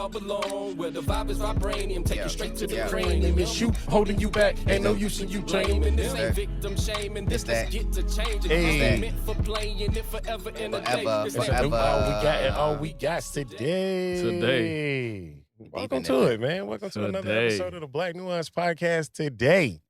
all belong. Where the vibe is vibranium, take you straight to the Yeah. cranium. It's you holding you back. Ain't no use in you Blaming dreaming. this ain't victim shaming. This that. let's get to changing. Hey. This ain't meant for playing it forever and a day. Forever, This It's ain't forever. all we got and all we got today. Welcome to it, man. Welcome to another Today. episode of the Blacknewaunce Podcast today.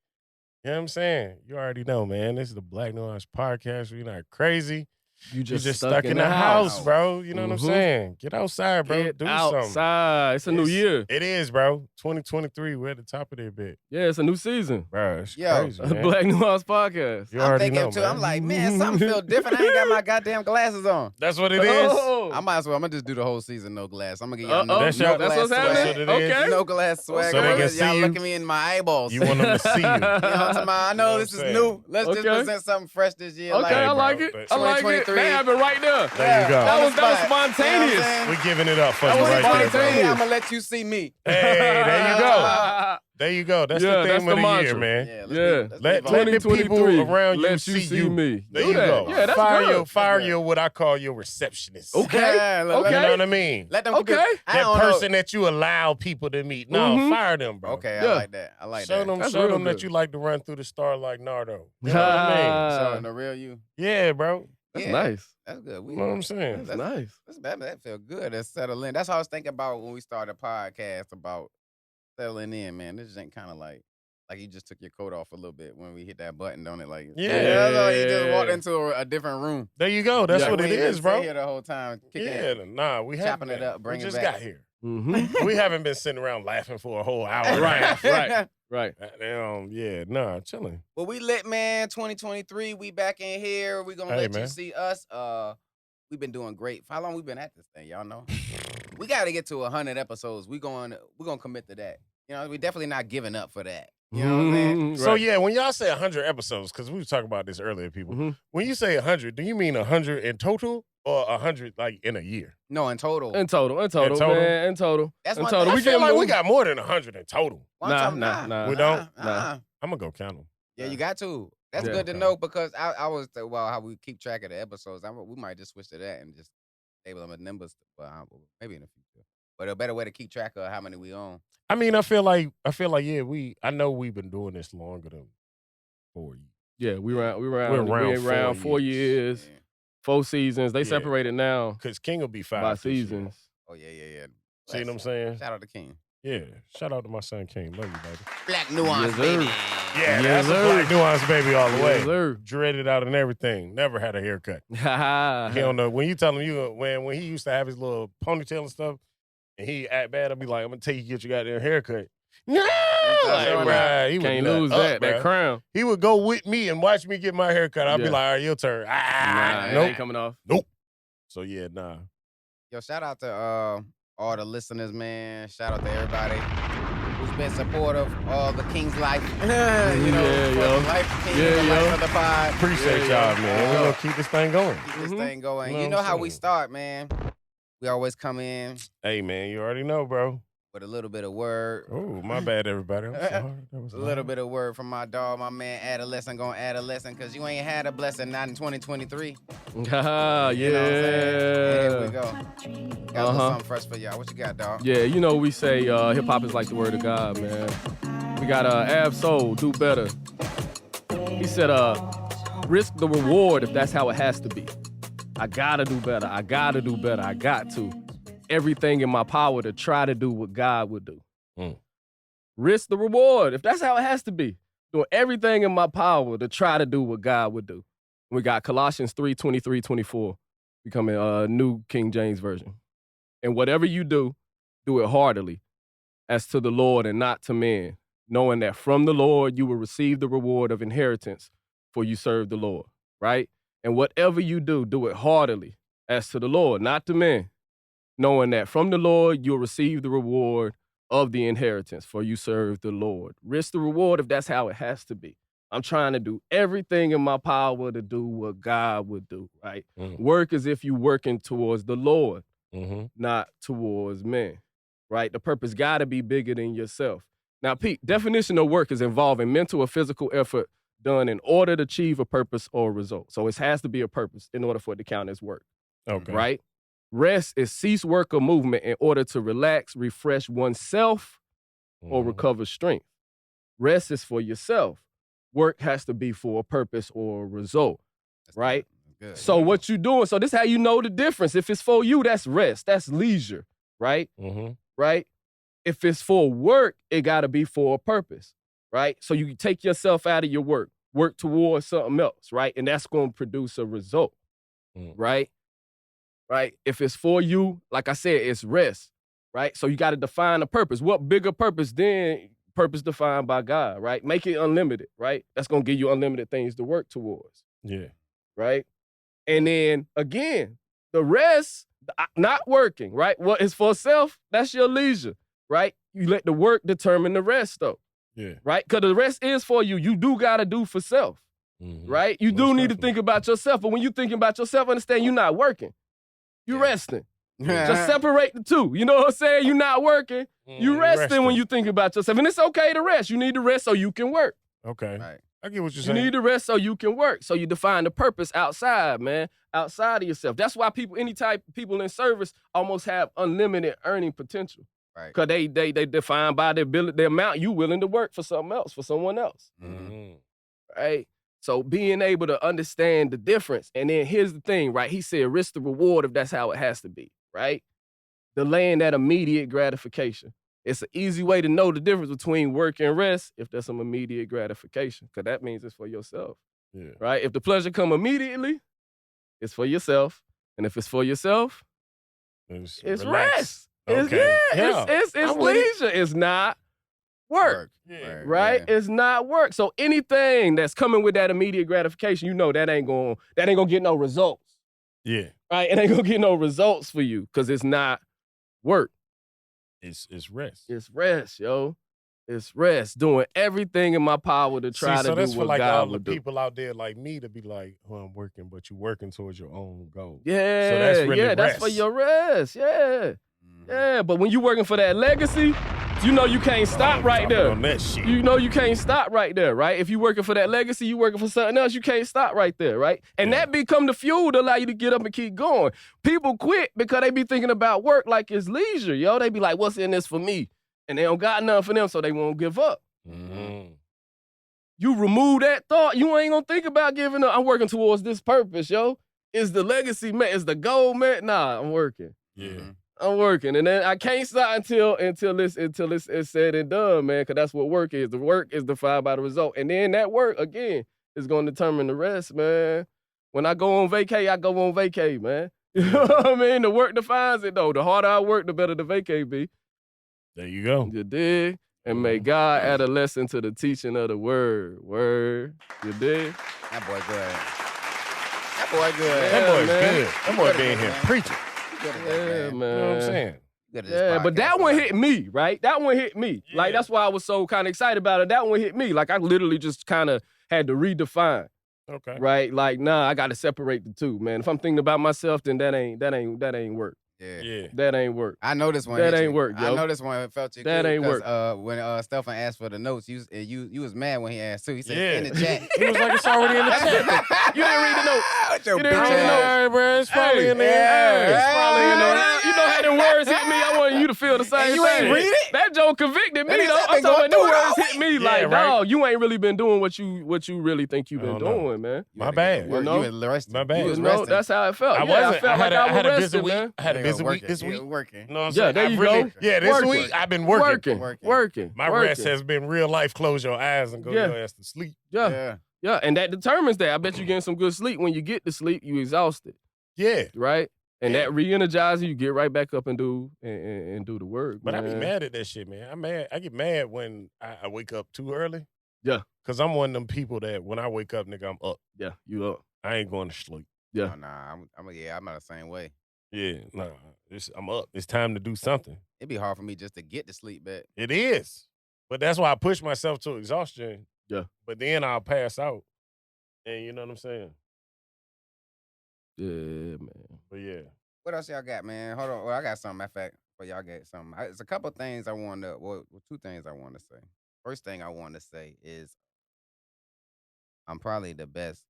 You know what I'm saying? You already know, man. This is the Blacknewaunce Podcast. We're not crazy. You You just, just stuck in the house, bro. You know what I'm saying? Get outside, bro. Get Do something. outside. It's a new year. It is, bro. 2023. We're at the top of their bit. Yeah, it's a new season. Bro, it's Yo. crazy, man. Blacknewaunce Podcast. You I'm already thinking know, too. man. I'm like, man, something feel different. I ain't got my goddamn glasses on. That's what it is. Oh. I might as well. I'm gonna just do the whole season no glass. I'm gonna get y'all no, That's no your- glass what's swag. happening? That's what it is. Okay. No glass swag. So they can y'all see you. look at me in my eyeballs. You want them to see you. You know what I'm talking about? I know You know this what is I'm new. Let's just Okay. present something fresh this year. Okay, like, I bro, like it. but I like it. 2023. That happened right there. There you go. That was on the spot. spontaneous. You know what I'm We're giving it up for That you was right there, bro. spontaneous. I'm gonna let you see me. Hey, there you go. There you go. That's Yeah, the that's theme the of the year, mantra. man. Yeah. Yeah. Let be the people 2023, around you let see me. There Do you that. go. Yeah, that's fire good. your, fire That's your, what I call your receptionist. Okay. Yeah, look, Okay. You know what I mean? Let them Okay. I That don't person that you allow people to meet. No, Mhm. fire them, bro. know. Okay, Yeah. I like that. I like Show that. them, That's show real them that good. you like to run through the star like Nardo. You know what I Showing the real you. mean? Yeah, bro. That's Yeah. nice. That's good. You know what I'm saying? That's nice. That feel good. That settle in. That's how I was thinking about when we started a podcast about settling in, man. This ain't kind of like you just took your coat off a little bit when we hit that button, don't it? Like Yeah. you just walked into a different room. There you go. That's Yeah. what We it ain't is, been bro. Here the whole time, kicking Yeah, it. nah, we Chopping haven't. it up, bring we it just back. got here. Mm-hmm. We haven't been sitting around laughing for a whole hour. and a Right, half. right. Right. Yeah, nah, chilling. Well, we lit, man. 2023, we back in here. We gonna Hey, let you man. see us. We've been doing great. How long we been at this thing? Y'all know. We got to get to 100 episodes. We're gonna commit to that. You know, we definitely not giving up for that. You know what I'm saying? Mhm, So right. yeah, when y'all say 100 episodes, because we were talking about this earlier, people. Mhm. When you say 100, do you mean 100 in total or 100 like in a year? No, in total. In total, total? man, in total. That's in one total. thing. I We feel can like we move. got more than 100 in total. One Nah, time, nah. We don't? Nah. I'm gonna go count them. Yeah, you got to. That's Yeah. good to Okay. know because I was how we keep track of the episodes. We might just switch to that and just label them as numbers. Well, maybe in the future. But a better way to keep track of how many we own. I mean, I feel like yeah, I know we've been doing this longer than 4 years. Yeah, we We're around around 4 years, Yeah. 4 seasons. They Yeah. separated now Cause King will be 5 by this year. seasons. Oh yeah. See what I'm saying? Shout out to King. Yeah. Shout out to my son King. Love you, baby. Blacknewaunce, Yes, sir. baby. Yeah, Yes, that's sir. a Black Nuance baby all the way. Yes, sir. Dreaded out and everything. Never had a haircut. He don't know. When you tell him when he used to have his little ponytail and stuff, and he act bad, I'll be like, I'm gonna take you to get your goddamn haircut. No, like, showing bruh, he would Can't nut lose up, that bruh. crown. He would go with me and watch me get my haircut. I'll be Yeah. like, all right, your turn. Nah, it Nope. ain't coming off. So yeah, nah. Yo, shout out to all the listeners, man. Shout out to everybody who's been supportive of the King's life. You know, Yeah, for yo. the life, King, Yeah, the life yo. of the pod. Appreciate Yeah, y'all, man. We're gonna keep this thing going. Keep this Mhm. thing going. Know You what know I'm how we saying? start, man. We always come in Hey man, you already know, bro. with a little bit of word. Oh, my bad, everybody. I'm sorry. That was A little bit of word from my dog, my man Adolescent, gonna add a lesson, because you ain't had a blessing, not in 2023. Ah, You know what I'm saying? Here we yeah. go. Got a little Uh-huh. something fresh for y'all. What you got, dog? Yeah, you know we say hip hop is like the word of God, man. We got Ab Soul, do better. He said, risk the reward if that's how it has to be. I gotta do better. I gotta do better. I got to. Everything in my power to try to do what God would do. Mm. Risk the reward if that's how it has to be. Doing everything in my power to try to do what God would do. We got Colossians 3:23-24, becoming a New King James Version. And whatever you do it heartily, as to the Lord and not to men, knowing that from the Lord you will receive the reward of inheritance, for you serve the Lord, right? And whatever you do it heartily, as to the Lord, not to men, knowing that from the Lord you'll receive the reward of the inheritance, for you serve the Lord. Risk the reward if that's how it has to be. I'm trying to do everything in my power to do what God would do, right? Mhm. Work as if you're working towards the Lord, Mm-hmm. not towards men, right? The purpose got to be bigger than yourself. Now, Pete, definition of work is involving mental or physical effort done in order to achieve a purpose or a result. So it has to be a purpose in order for it to count as work, Okay. right? Rest is cease work or movement in order to relax, refresh oneself, or recover strength. Rest is for yourself. Work has to be for a purpose or a result, right? Good. So what you doing, so this is how you know the difference. If it's for you, that's rest, that's leisure, right? Right? If it's for work, it got to be for a purpose, right? So you take yourself out of your work towards something else, right? And that's going to produce a result, right? Right? If it's for you, like I said, it's rest, right? So you got to define a purpose. What bigger purpose than purpose defined by God, right? Make it unlimited, right? That's going to give you unlimited things to work towards. Yeah. Right? And then, again, the rest, not working, right? What is for self, that's your leisure, right? You let the work determine the rest, though. Yeah. Right? Because the rest is for you. You do got to do for self, right? You do need to think about yourself. But when you thinking about yourself, understand you're not working. You're resting. Just separate the two. You know what I'm saying? You're not working. You resting when you think about yourself. And it's okay to rest. You need to rest so you can work. Okay. Right. I get what you're You saying. need to rest so you can work. So you define the purpose outside, man, outside of yourself. That's why people in service almost have unlimited earning potential. Right. Because they define by the ability, the amount you willing to work for something else, for someone else. Right? So being able to understand the difference. And then here's the thing, right? He said risk the reward if that's how it has to be, right? Delaying that immediate gratification. It's an easy way to know the difference between work and rest if there's some immediate gratification, because that means it's for yourself, right? If the pleasure come immediately, it's for yourself. And if it's for yourself, it's rest. Okay. It's leisure. It's not work. Right? Yeah. It's not work. So anything that's coming with that immediate gratification, you know that ain't gonna get no results. Yeah. Right? It ain't gonna get no results for you because it's not work. It's rest. It's rest, yo. It's rest. Doing everything in my power to try to so do that's for what like God all the would do. people out there like me to be like, oh, I'm working, but you're working towards your own goal. Yeah, so that's really that's rest. for your rest. Yeah. Yeah, but when you working for that legacy, you know you can't stop right there. On that shit. You know you can't stop right there, right? If you working for that legacy, you working for something else, you can't stop right there, right? And that become the fuel to allow you to get up and keep going. People quit because they be thinking about work like it's leisure, yo. They be like, what's in this for me? And they don't got nothing for them, so they won't give up. You remove that thought, you ain't gonna think about giving up. I'm working towards this purpose, yo. Is the legacy met? Is the goal met? Nah, I'm working. Yeah. I'm working, and then I can't stop until it's said and done, man. Because that's what work is. The work is defined by the result, and then that work again is going to determine the rest, man. When I go on vacay, I go on vacay, man. You know what I mean? The work defines it, though. The harder I work, the better the vacay be. There you go. You dig? And may God add a lesson to the teaching of the word. Word. You dig? That boy good. That boy good. Yeah, That boy's man. good. That boy being here Man. preaching. Good at that, Yeah, man. You know what I'm saying? Good at this Yeah, but podcast, that one man. hit me, right? That one hit me. Like, that's why I was so kind of excited about it. That one hit me. Like, I literally just kind of had to redefine, Okay. right? Like, nah, I got to separate the two, man. If I'm thinking about myself, then that ain't work. Yeah. Yeah. That ain't work. I know this one. That hit ain't you. work, yo. I know this one felt you. That too, ain't 'cause, work. When Stefan asked for the notes, you was mad when he asked too. He said Yeah. in the chat. He was like, it's already in the chat. You didn't read the note. What your You didn't bitch read the ass? note. All right, bro. It's probably in there. Yeah. It's probably in there. You know how them words hit me? I want you to feel the same you thing. ain't read it? That joke convicted me, That means though. I've I'm been talking about going them through it words all hit me week. like, Yeah, right. dog, you ain't really been doing what you really think you've been I don't know. doing, man. My bad. You know? was resting. My bad. You was You know, resting. that's how it felt. I Yeah, I wasn't. felt like I I was had a busy resting, week. man. I had a Nigga busy week working. this You week. was working. You know what I'm Yeah, saying? there I you really, go. Yeah, this Working. week I've been working. Working. My rest has been real life. Close your eyes and go Yeah. your ass to sleep. Yeah. And that determines that. I bet you getting some good sleep. When you get to sleep, you exhausted, Yeah. right? And Yeah. that re-energizes you, get right back up and do the work. But I be man. mad at that shit, man. I'm mad. I get mad when I wake up too early. Yeah. Cause I'm one of them people that when I wake up, nigga, I'm up. Yeah, you up. I ain't going to sleep. Yeah. Oh, nah, I'm not the same way. Yeah, nah. I'm up. It's time to do something. It'd be hard for me just to get to sleep, but It is. But that's why I push myself to exhaustion. Yeah. But then I'll pass out. And you know what I'm saying? Yeah, man. But yeah. what else y'all got, man? Hold on. Well, I got something. Matter of fact, for y'all get something. It's a couple things I want to. Well, two things I want to say. First thing I want to say is I'm probably the best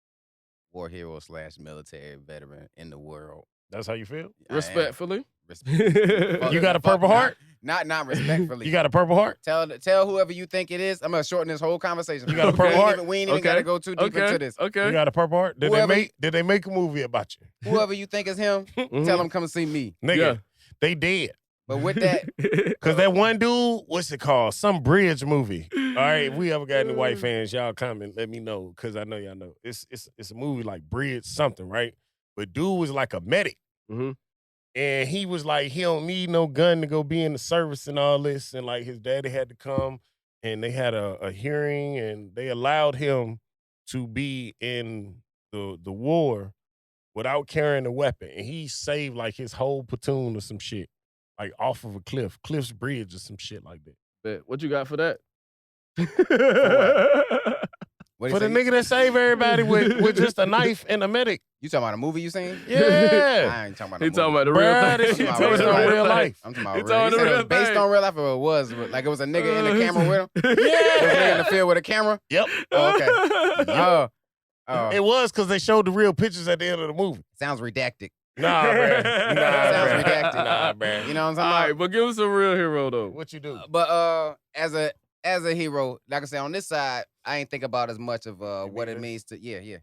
war hero / military veteran in the world. That's how you feel? Respectfully. You got a Purple Heart? Not respectfully. You got a Purple Heart? Tell whoever you think it is. I'm gonna shorten this whole conversation. You got a Purple Heart? We ain't even gotta go too deep into this. Okay. You got a Purple Heart? Did they make a movie about you? Whoever you think is him, tell him come see me. Nigga, they dead. But with that, Because that one dude, what's it called? Some bridge movie. All right, if we ever got any white fans, y'all comment, let me know, because I know y'all know. It's a movie like Bridge something, right? But dude was like a medic. Mm-hmm. And he was like, he don't need no gun to go be in the service and all this. And like his daddy had to come and they had a hearing and they allowed him to be in the war without carrying a weapon. And he saved like his whole platoon or some shit. Like off of a Cliff's Bridge or some shit like that. Bet. What you got for that? For the nigga that saved everybody with just a knife and a medic. You talking about a movie you seen? Yeah. I ain't talking about. He talking about the real Bruh, thing. this shit I'm based talking on about real real life. I'm talking about It's real. on You the said it real was based thing. on real life, or it was like it was a nigga in the camera with him. It was a nigga in the field with a camera. Yep. Oh, okay. Oh, It was because they showed the real pictures at the end of the movie. sounds redacted. Nah, bruh. Sounds bruh. redacted. Nah, bruh. You know what I'm All talking right, about? but give us a real hero though. What you do? But as a hero, like I said, on this side, I ain't think about as much of what need it this? means to. Yeah.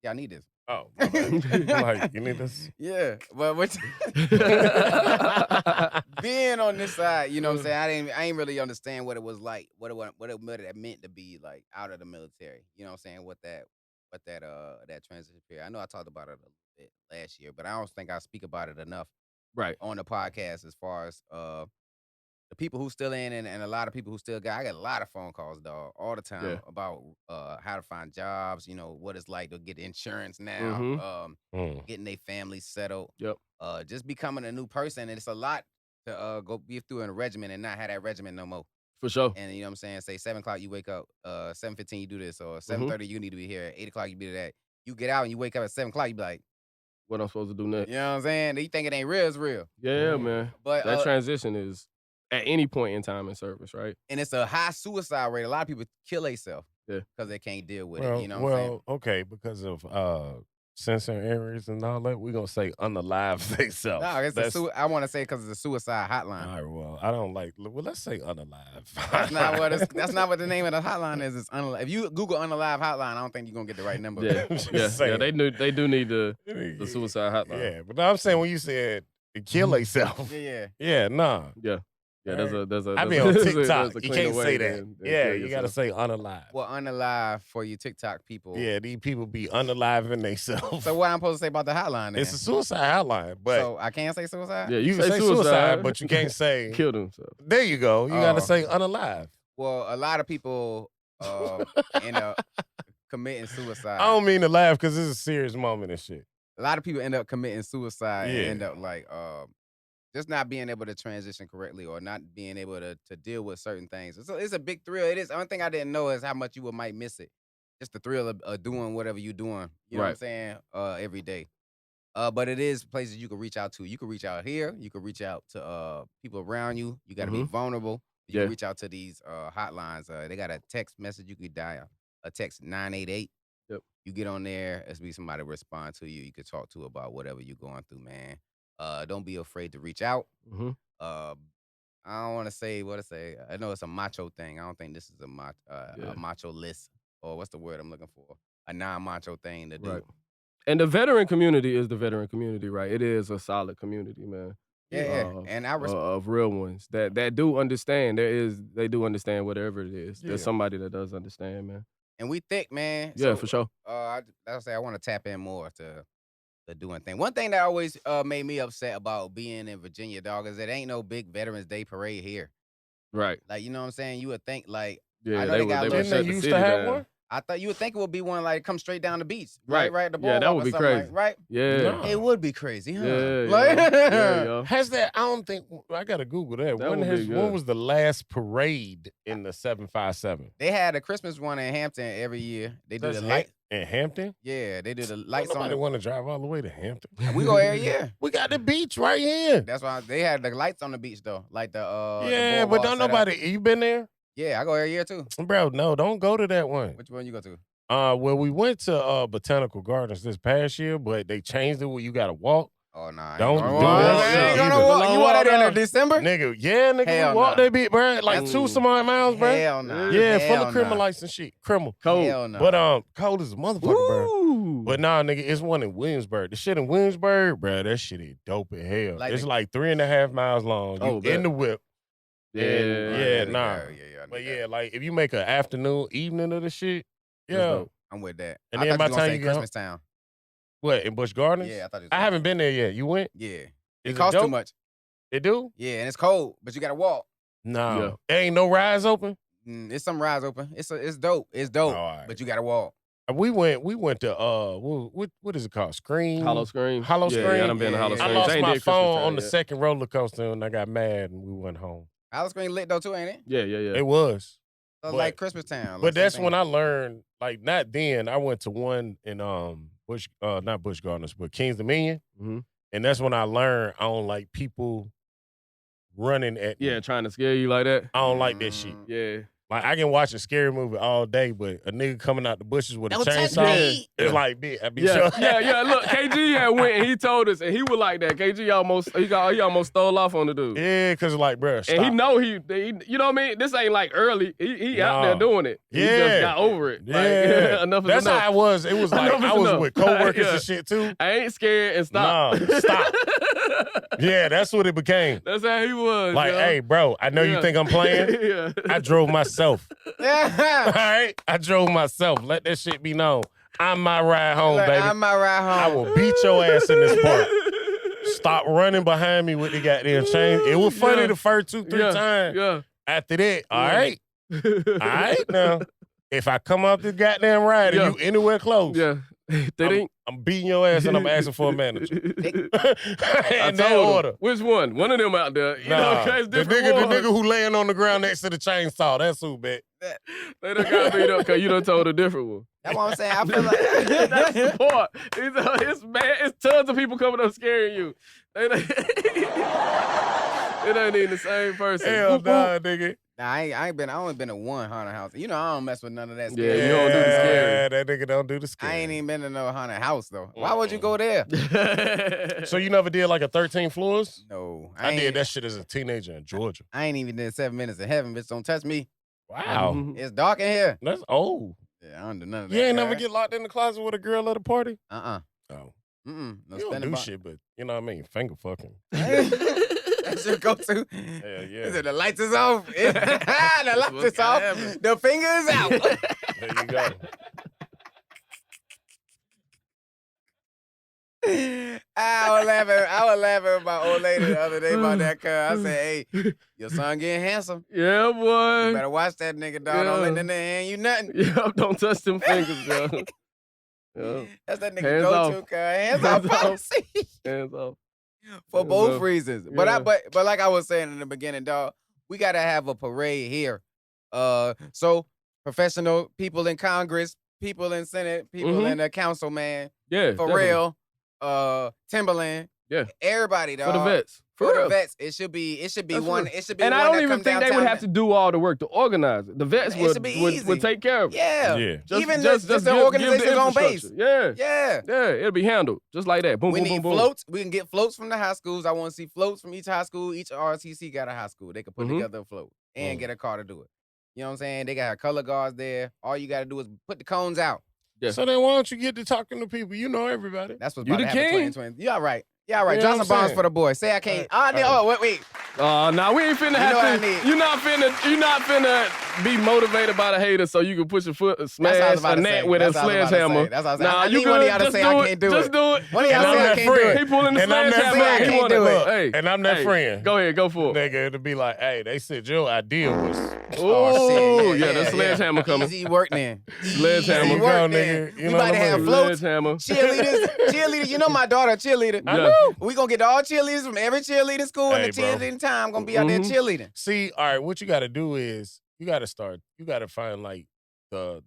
I need this. Oh, my bad. I'm like, you need this? Yeah, but being on this side, you know what I'm saying? I ain't really understand what it was like, what it meant to be like out of the military. You know what I'm saying? What that transition period. I know I talked about it a little bit last year, but I don't think I speak about it enough Right. on the podcast as far as the people who still in and a lot of people who still got. I get a lot of phone calls, dog, all the time about how to find jobs. You know what it's like to get insurance now, getting their families settled. Yep. Just becoming a new person, and it's a lot to go be through in a regimen and not have that regimen no more. For sure. And you know what I'm saying? Say 7 o'clock you wake up, 7:15 you do this, or 7:30 you need to be here, 8 o'clock you do that. You get out and you wake up at 7 o'clock, you be like, What I'm supposed to do next? you know what I'm saying? You think it ain't real, it's real. Yeah, man. But That transition is at any point in time in service, right? and it's a high suicide rate. A lot of people kill themselves Yeah. because they can't deal with it. You know what I'm saying? okay, because of sensor errors and all that, we're gonna say unalive themselves. No, I want to say because it's a suicide hotline. All right, well, I don't like. Well, let's say unalive. That's not what that's not what the name of the hotline is. It's unalive. If you Google unalive hotline, I don't think you're gonna get the right number. Yeah, Just yeah. saying. They do need the suicide hotline. Yeah, but I'm saying when you said kill themselves, Yeah. nah. Yeah, there's a. I be on TikTok. You can't say that. Yeah, you gotta say unalive. Well, unalive for you TikTok people. Yeah, these people be unaliving themselves. So what I'm supposed to say about the hotline? Then? It's a suicide hotline, but so I can't say suicide. Yeah, you can say suicide, but you can't say kill themselves. There you go. You gotta say unalive. Well, a lot of people end up committing suicide. I don't mean to laugh because this is a serious moment and shit. A lot of people end up committing suicide Yeah. and end up like just not being able to transition correctly or not being able to deal with certain things. So it's a big thrill. It is. The only thing I didn't know is how much you might miss it. Just the thrill of doing whatever you're doing. You know what I'm saying? Every day. But it is places you can reach out to. You can reach out here. You can reach out to people around you. You got to be vulnerable. You can reach out to these hotlines. They got a text message you could dial. A text 988. Yep. You get on there. It's be somebody respond to you. You could talk to about whatever you're going through, man. Don't be afraid to reach out. I don't want to say what to say. I know it's a macho thing. I don't think this is a macho list, or what's the word I'm looking for? A non-macho thing to do. Right. And the veteran community is the veteran community, right? It is a solid community, man. Yeah. And I of real ones that do understand. They do understand whatever it is. There's somebody that does understand, man. And we thick, man. Yeah, So, for sure. I want to tap in more to doing thing. One thing that always made me upset about being in Virginia, dog, is that ain't no big Veterans Day parade here. Right. Like, you know what I'm saying? You would think like, Yeah, I know they got would little- shut the used city to have down. one? I thought you would think it would be one like come straight down the beach, Right. Right at the Yeah, that boardwalk would or be something crazy. like, right? Yeah. No. It would be crazy, huh? Yeah, Like- yeah. Has that? I don't think I gotta Google that. That would be good. When was the last parade in the 757? They had a Christmas one in Hampton every year. They do the light. in Hampton. Yeah, they do the lights on. Nobody want to drive all the way to Hampton. We go every year. We got the beach right here. That's why they had the lights on the beach though, like the Yeah, the but boardwalk don't set up. nobody. You been there, Yeah, I go every year too. bro? No, don't go to that one. Which one you go to? Well, we went to Botanical Gardens this past year, but they changed it where you got to walk. Oh, nah. Don't do that shit shit. either. You want that in December? Nigga, yeah, nigga, Hell we walk nah. that bit, bro. Like 2 some odd miles, bro. Hell no. Yeah, full Hell of criminal nah. lights and shit. Criminal. Cold. Hell no. But cold as a motherfucker, bro. Ooh. But nah, nigga, it's one in Williamsburg. The shit in Williamsburg, bro, that shit is dope as hell. Like it's the- like 3.5 miles long. Oh, You bet. in the whip. Yeah. Yeah, nah. Yeah, But yeah, like if you make an afternoon, evening of the shit, That's yeah. dope. I'm with that. And I then thought by you the was gonna time say you get home- Christmas Town. What, in Busch Gardens? Yeah, I thought you was I gonna haven't say- been there yet. You went? Yeah. Is It costs dope? too much. It do? Yeah, and it's cold, but you gotta walk. No. Yeah. There ain't no rides open? It's some rides open. It's dope. It's dope. All right. But you gotta walk. We went to what is it called? Scream? Hollow Scream. Hollow Yeah, Scream? I done been to Hollow Yeah. I Scream. lost They ain't my did Christmas phone Town on the yet. second roller coaster and I got mad and we went home. Hollow Screen lit though too, ain't it? Yeah. It was. So it's But- like Christmas Town. But that's when I learned, like, not then. I went to one in not Busch Gardens, but Kings Dominion. Mhm. And that's when I learned I don't like people running at me. Yeah, trying to scare you like that. I don't like that shit. Yeah. Like, I can watch a scary movie all day, but a nigga coming out the bushes with Don't a touch chainsaw, me. it's like, bitch, I be Yeah, sure. yeah. Look, KG had went and he told us, and he was like that. KG he almost stole off on the dude. Yeah, because, like, bro, stop. And he know he, you know what I mean? This ain't like early. He out there No. doing it. He Yeah. just got over it. Like, Yeah. enough is That's enough. how it was. It was like, Enough is I was enough. with coworkers Yeah. and shit, too. I ain't scared and stop. No, stop. Yeah, that's what it became. That's how he was. Like, yo. hey, bro, I know you Yeah. think I'm playing. Yeah. I drove myself. All Yeah. right? I drove myself. Let that shit be known. I'm my ride home, Like, baby. I'm my ride home. I will beat your ass in this park. Stop running behind me with the goddamn chain. It was funny Yeah. the first 2-3 times. Yeah. After that, all Yeah. right. All right now. If I come up the goddamn ride Yeah. and you anywhere close, Yeah. They didn't. I'm beating your ass and I'm asking for a manager. I In that told him. order. Which one? One of them out there. You know, Nah, okay, it's the different nigga ones. who laying on the ground next to the chainsaw, that's who, bet. They done got beat up because you done told a different one. That's what I'm saying. I feel That's the like part. It's bad. It's tons of people coming up scaring you. It ain't even the same person. Hell Whoop, whoop. nah, nigga. Nah, I only been to one haunted house. You know, I don't mess with none of that. Yeah, Scary. you don't do the scary. Yeah, that nigga don't do the scary. I ain't even been to no haunted house though. Why would you go there? So you never did like a 13 floors? No, I did ain't- that shit as a teenager in Georgia. I ain't even did 7 minutes of heaven, bitch. Don't touch me. Wow. Mhm. It's dark in here. That's old. Yeah, I don't do none of that. You ain't never girl. get locked in the closet with a girl at a party? Uh-uh. Oh. No You don't spending do bar- shit, but you know what I mean? Finger fucking. That's your go-to. Hell yeah. Is it the lights is off? The lights what's is off. gotta happen. The finger is out. There you go. I was laughing with my old lady the other day about that car. I said, hey, your son getting handsome. Yeah, You boy. better watch that nigga, dog. Don't let that nigga hand you nothing. Yeah, don't touch them fingers, yo. Yeah, That's that nigga Hands go-to off. car. Hands Hands off off. policy. hands off. For Hands both off. reasons. Yeah. But like I was saying in the beginning, dog, we gotta have a parade here. So professional people in Congress, people in Senate, people Mhm. in the council, man. Yeah, For definitely. real. Timberland. Yeah. Everybody, dog. For the vets. For the real. vets. It should be That's one. real. It should be And one I don't that even come think they would downtown have to do all the work to organize it. The vets It would, should be would easy. take care of it. Yeah. Yeah. Even just the give organization's on base. infrastructure. Yeah. Yeah. Yeah, it'll be handled just like that. Boom, We boom, need boom, boom. floats. We can get floats from the high schools. I want to see floats from each high school. Each RTC got a high school. They could put Mhm. together a float and get a car to do it. You know what I'm saying? They got color guards there. All you got to do is put the cones out. Yeah. So then why don't you get to talking to people? You know everybody. That's what's You about the to happen king. 2020. Yeah, right. Yeah, right. You know Johnson what I'm Bonds saying? for the boy. Say I can't. Hey. Wait. Nah, we ain't finna know have what I to. need? You're not finna be motivated by the haters so you can push a foot, That's what I was smash about a to net say. with a That's what I was about to sledgehammer. say. That's what I was saying. Nah, I you need one of good. y'all to Just say I do can't do Just it. do it. One of y'all And I'm say I that can't do friend. it. He pulling the And I'm that sledgehammer. friend. He I can't wanna- do it. Hey, And I'm that hey, friend. Go ahead, go for it. Nigga, to be like, hey, they said your idea was. Oh, shit. yeah, the sledgehammer coming. Easy work then. Sledgehammer. Easy There you work go, then. nigga. We You know about to what I have mean? floats. Sledgehammer. Cheerleaders. You know my daughter a cheerleader. I Yeah. know. We gonna get all cheerleaders from every cheerleading school Hey, and the bro. cheerleading time gonna be out there Mhm. cheerleading. See, all right, what you got to do is you got to find like the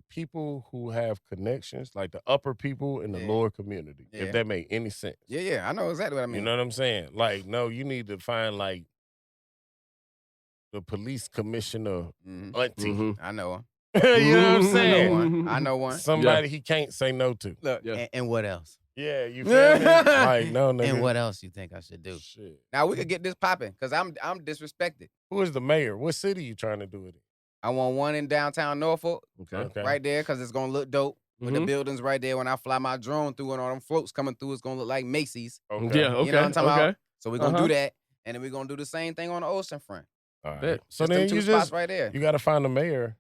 people who have connections, like the upper people in the Yeah. lower community, Yeah. if that make any sense. Yeah, I know exactly what I mean. You know what I'm saying? Like, no, you need to find like the police commissioner Mhm. auntie. Mhm. I know one. You know what I'm Mhm. I know saying? one. I know one. Somebody he can't say no to. Look, Yeah. and what else? Yeah, you feel me? Like, no, nigga. And what else you think I should do? Shit. Now we could get this popping because I'm disrespected. Who is the mayor? What city you trying to do it in? I want one in downtown Norfolk, Okay. right there, because it's gonna look dope. With the Mhm. buildings right there, when I fly my drone through and all them floats coming through, it's gonna look like Macy's. Okay. Yeah, okay. You know what I'm talking okay. about? So we're gonna Uh-huh. do that, and then we're gonna do the same thing on the ocean front. All right. Bet. So Just them then two you spots just right there you got to find the mayor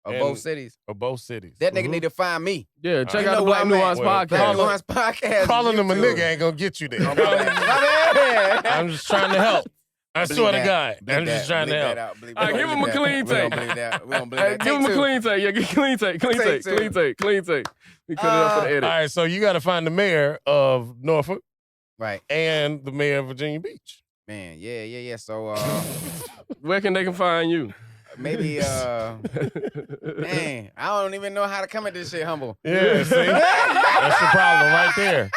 of and- both cities. of both cities. That nigga Mhm. need to find me. Yeah, check You out know the where Black I'm at. Nuance Well, Podcast. Blacknewaunce Podcast. Calling him a YouTube. nigga ain't gonna get you there. Oh, my bad. I'm just trying to help. I Bleep swear to that. God, Bleep I'm just that. trying to Bleep help. that out. Bleep All right, that. give him a Bleep clean that. We take. gonna bleep that. We gonna bleep Hey, that. give him a Take two. clean take. Yeah, get clean take. Take two. Clean take. We cut it up for the edit. All right, so you got to find the mayor of Norfolk Right, and the mayor of Virginia Beach. man. Yeah. So Where can they find you? maybe man, I don't even know how to come at this shit humble. Yeah, see, that's the problem right there.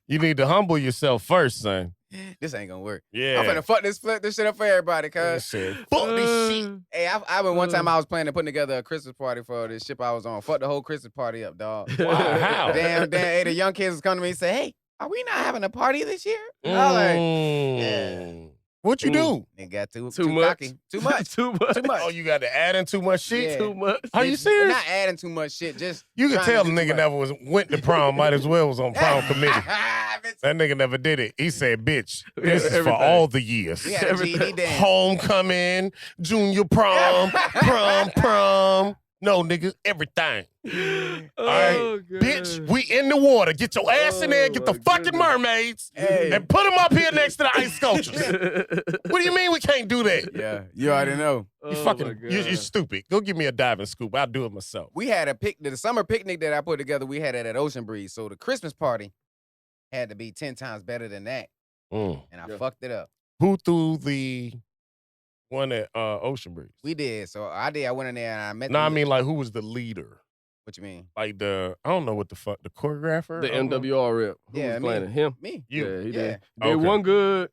You need to humble yourself first, son. This ain't gonna work. Yeah. I'm finna fuck this shit up for everybody, cuz. Shit. Fuck this shit. Hey, I been one time I was planning to put together a Christmas party for this ship I was on. Fuck the whole Christmas party up, dog. Wow, how? Damn, hey, the young kids was coming to me and say, hey, are we not having a party this year? I was like, Mm. What you do? they got too much. cocky. Too much. Too much. Too much. Oh, you got to add in too much shit? Yeah. Too much. Are you We're serious? not adding too much shit. Just You can trying tell to the do too nigga much. never went to prom, might as well was on prom committee. Bitch, That nigga never did it. He said, bitch, this is for Everything. all the years. we had a GED dance. Homecoming, junior prom, prom. No, nigga, everything. All right, Oh, God. bitch, we in the water. Get your ass in there, Oh, get the my fucking goodness. mermaids, Hey. and put them up here next to the ice sculptures. What do you mean we can't do that? Yeah, you already know. You Oh, fucking, my you're God. stupid. Go give me a diving scoop. I'll do it myself. We had a picnic, the summer picnic that I put together, we had it at Ocean Breeze. So the Christmas party had to be 10 times better than that. And I Yeah. fucked it up. Who threw the one at Ocean Breeze? We did. So I did. I went in there and I met No, I the- mean, like, who was the leader? What you mean? Like the, I don't know what the fuck, the choreographer? The I don't know. MWR rep. Who Yeah, was me. playing it? Him? Me. You. Yeah, he Yeah. did. Did Okay. one good.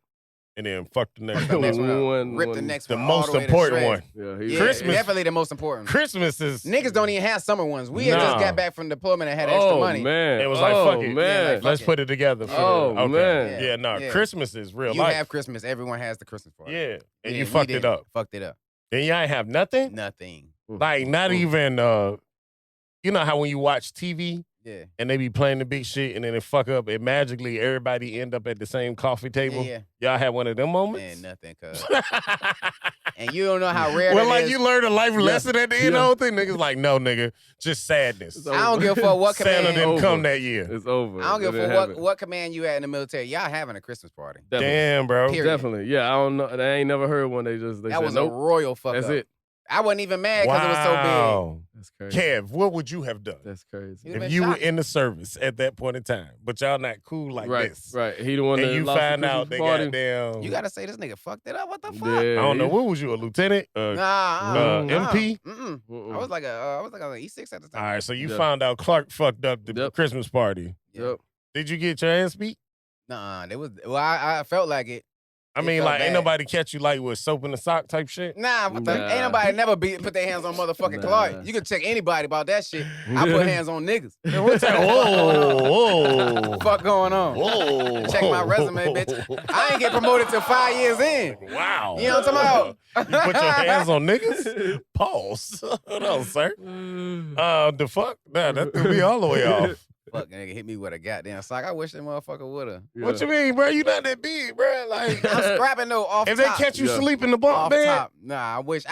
And then fuck the next The one. next one up. One- Rip the one- next The one. all most way to important shreds. one. Yeah, he Yeah, Christmas. definitely the most important. Christmas is, Niggas don't even have summer ones. We had just Nah. got back from deployment and had extra Oh, money. man. It was like, oh, fuck it. man. Yeah, like, let's fuck put it together. For Oh, the, okay. man. Yeah, no, Yeah. Christmas is real You life. have Christmas. Everyone has the Christmas party. Yeah, and Yeah, you we fucked it didn't. up. Fucked it up. Then you ain't have nothing? Nothing. Like, not even, you know how when you watch TV Yeah. and they be playing the big shit and then it fuck up and magically everybody end up at the same coffee table? Yeah. Y'all had one of them Man, moments? nothing, cuz. And you don't know how rare Well, that like is. you learned a life lesson at the end of the Yeah. whole thing. Niggas like, no, nigga, just sadness. It's I don't give a fuck what Santa command. didn't Over. come that year. It's over. I don't give It a didn't fuck happen. what command you at in the military. Y'all having a Christmas party. Definitely. Damn, bro. Period. Definitely. Yeah, I don't know. I ain't never heard one. They That said, was nope. a royal fuck That's up. it. I wasn't even mad because it was so big. Wow. That's crazy. Kev, what would you have done That's crazy. You if been you were shot. in the service at that point in time, but y'all not cool like right, this? right. He the one And that you lost the find out Christmas they party. goddamn. You gotta say this nigga fucked it up. What the fuck? Yeah, I don't know. he- What was you, a lieutenant? Nah, MP? Mm-mm. Mm-mm. I was like an E6 at the All time. right, so you Yeah. found out Clark fucked up the Yep. Christmas party. Yep. Did you get your ass beat? Nah, it was. Well, I felt like it. I It mean, felt like, ain't bad. nobody catch you like with soap in the sock type shit? Nah, what the, Nah. ain't nobody never put their hands on motherfucking Nah. Clark. You can check anybody about that shit. I put hands on niggas. What's that? Whoa, Fuck going on? whoa. Check my resume, bitch. I ain't get promoted till 5 years in. Wow. You know what I'm talking about? You put your hands on niggas? Pause. Hold on, sir. The fuck? Nah, that threw me all the way off. Fuck nigga hit me with a goddamn sock. I wish that motherfucker would've. What you mean, bro? You not that big, bro. Like, I'm scrapping though off if top. they catch you Yeah. sleep in the bunk off bed, top. Nah, I wish a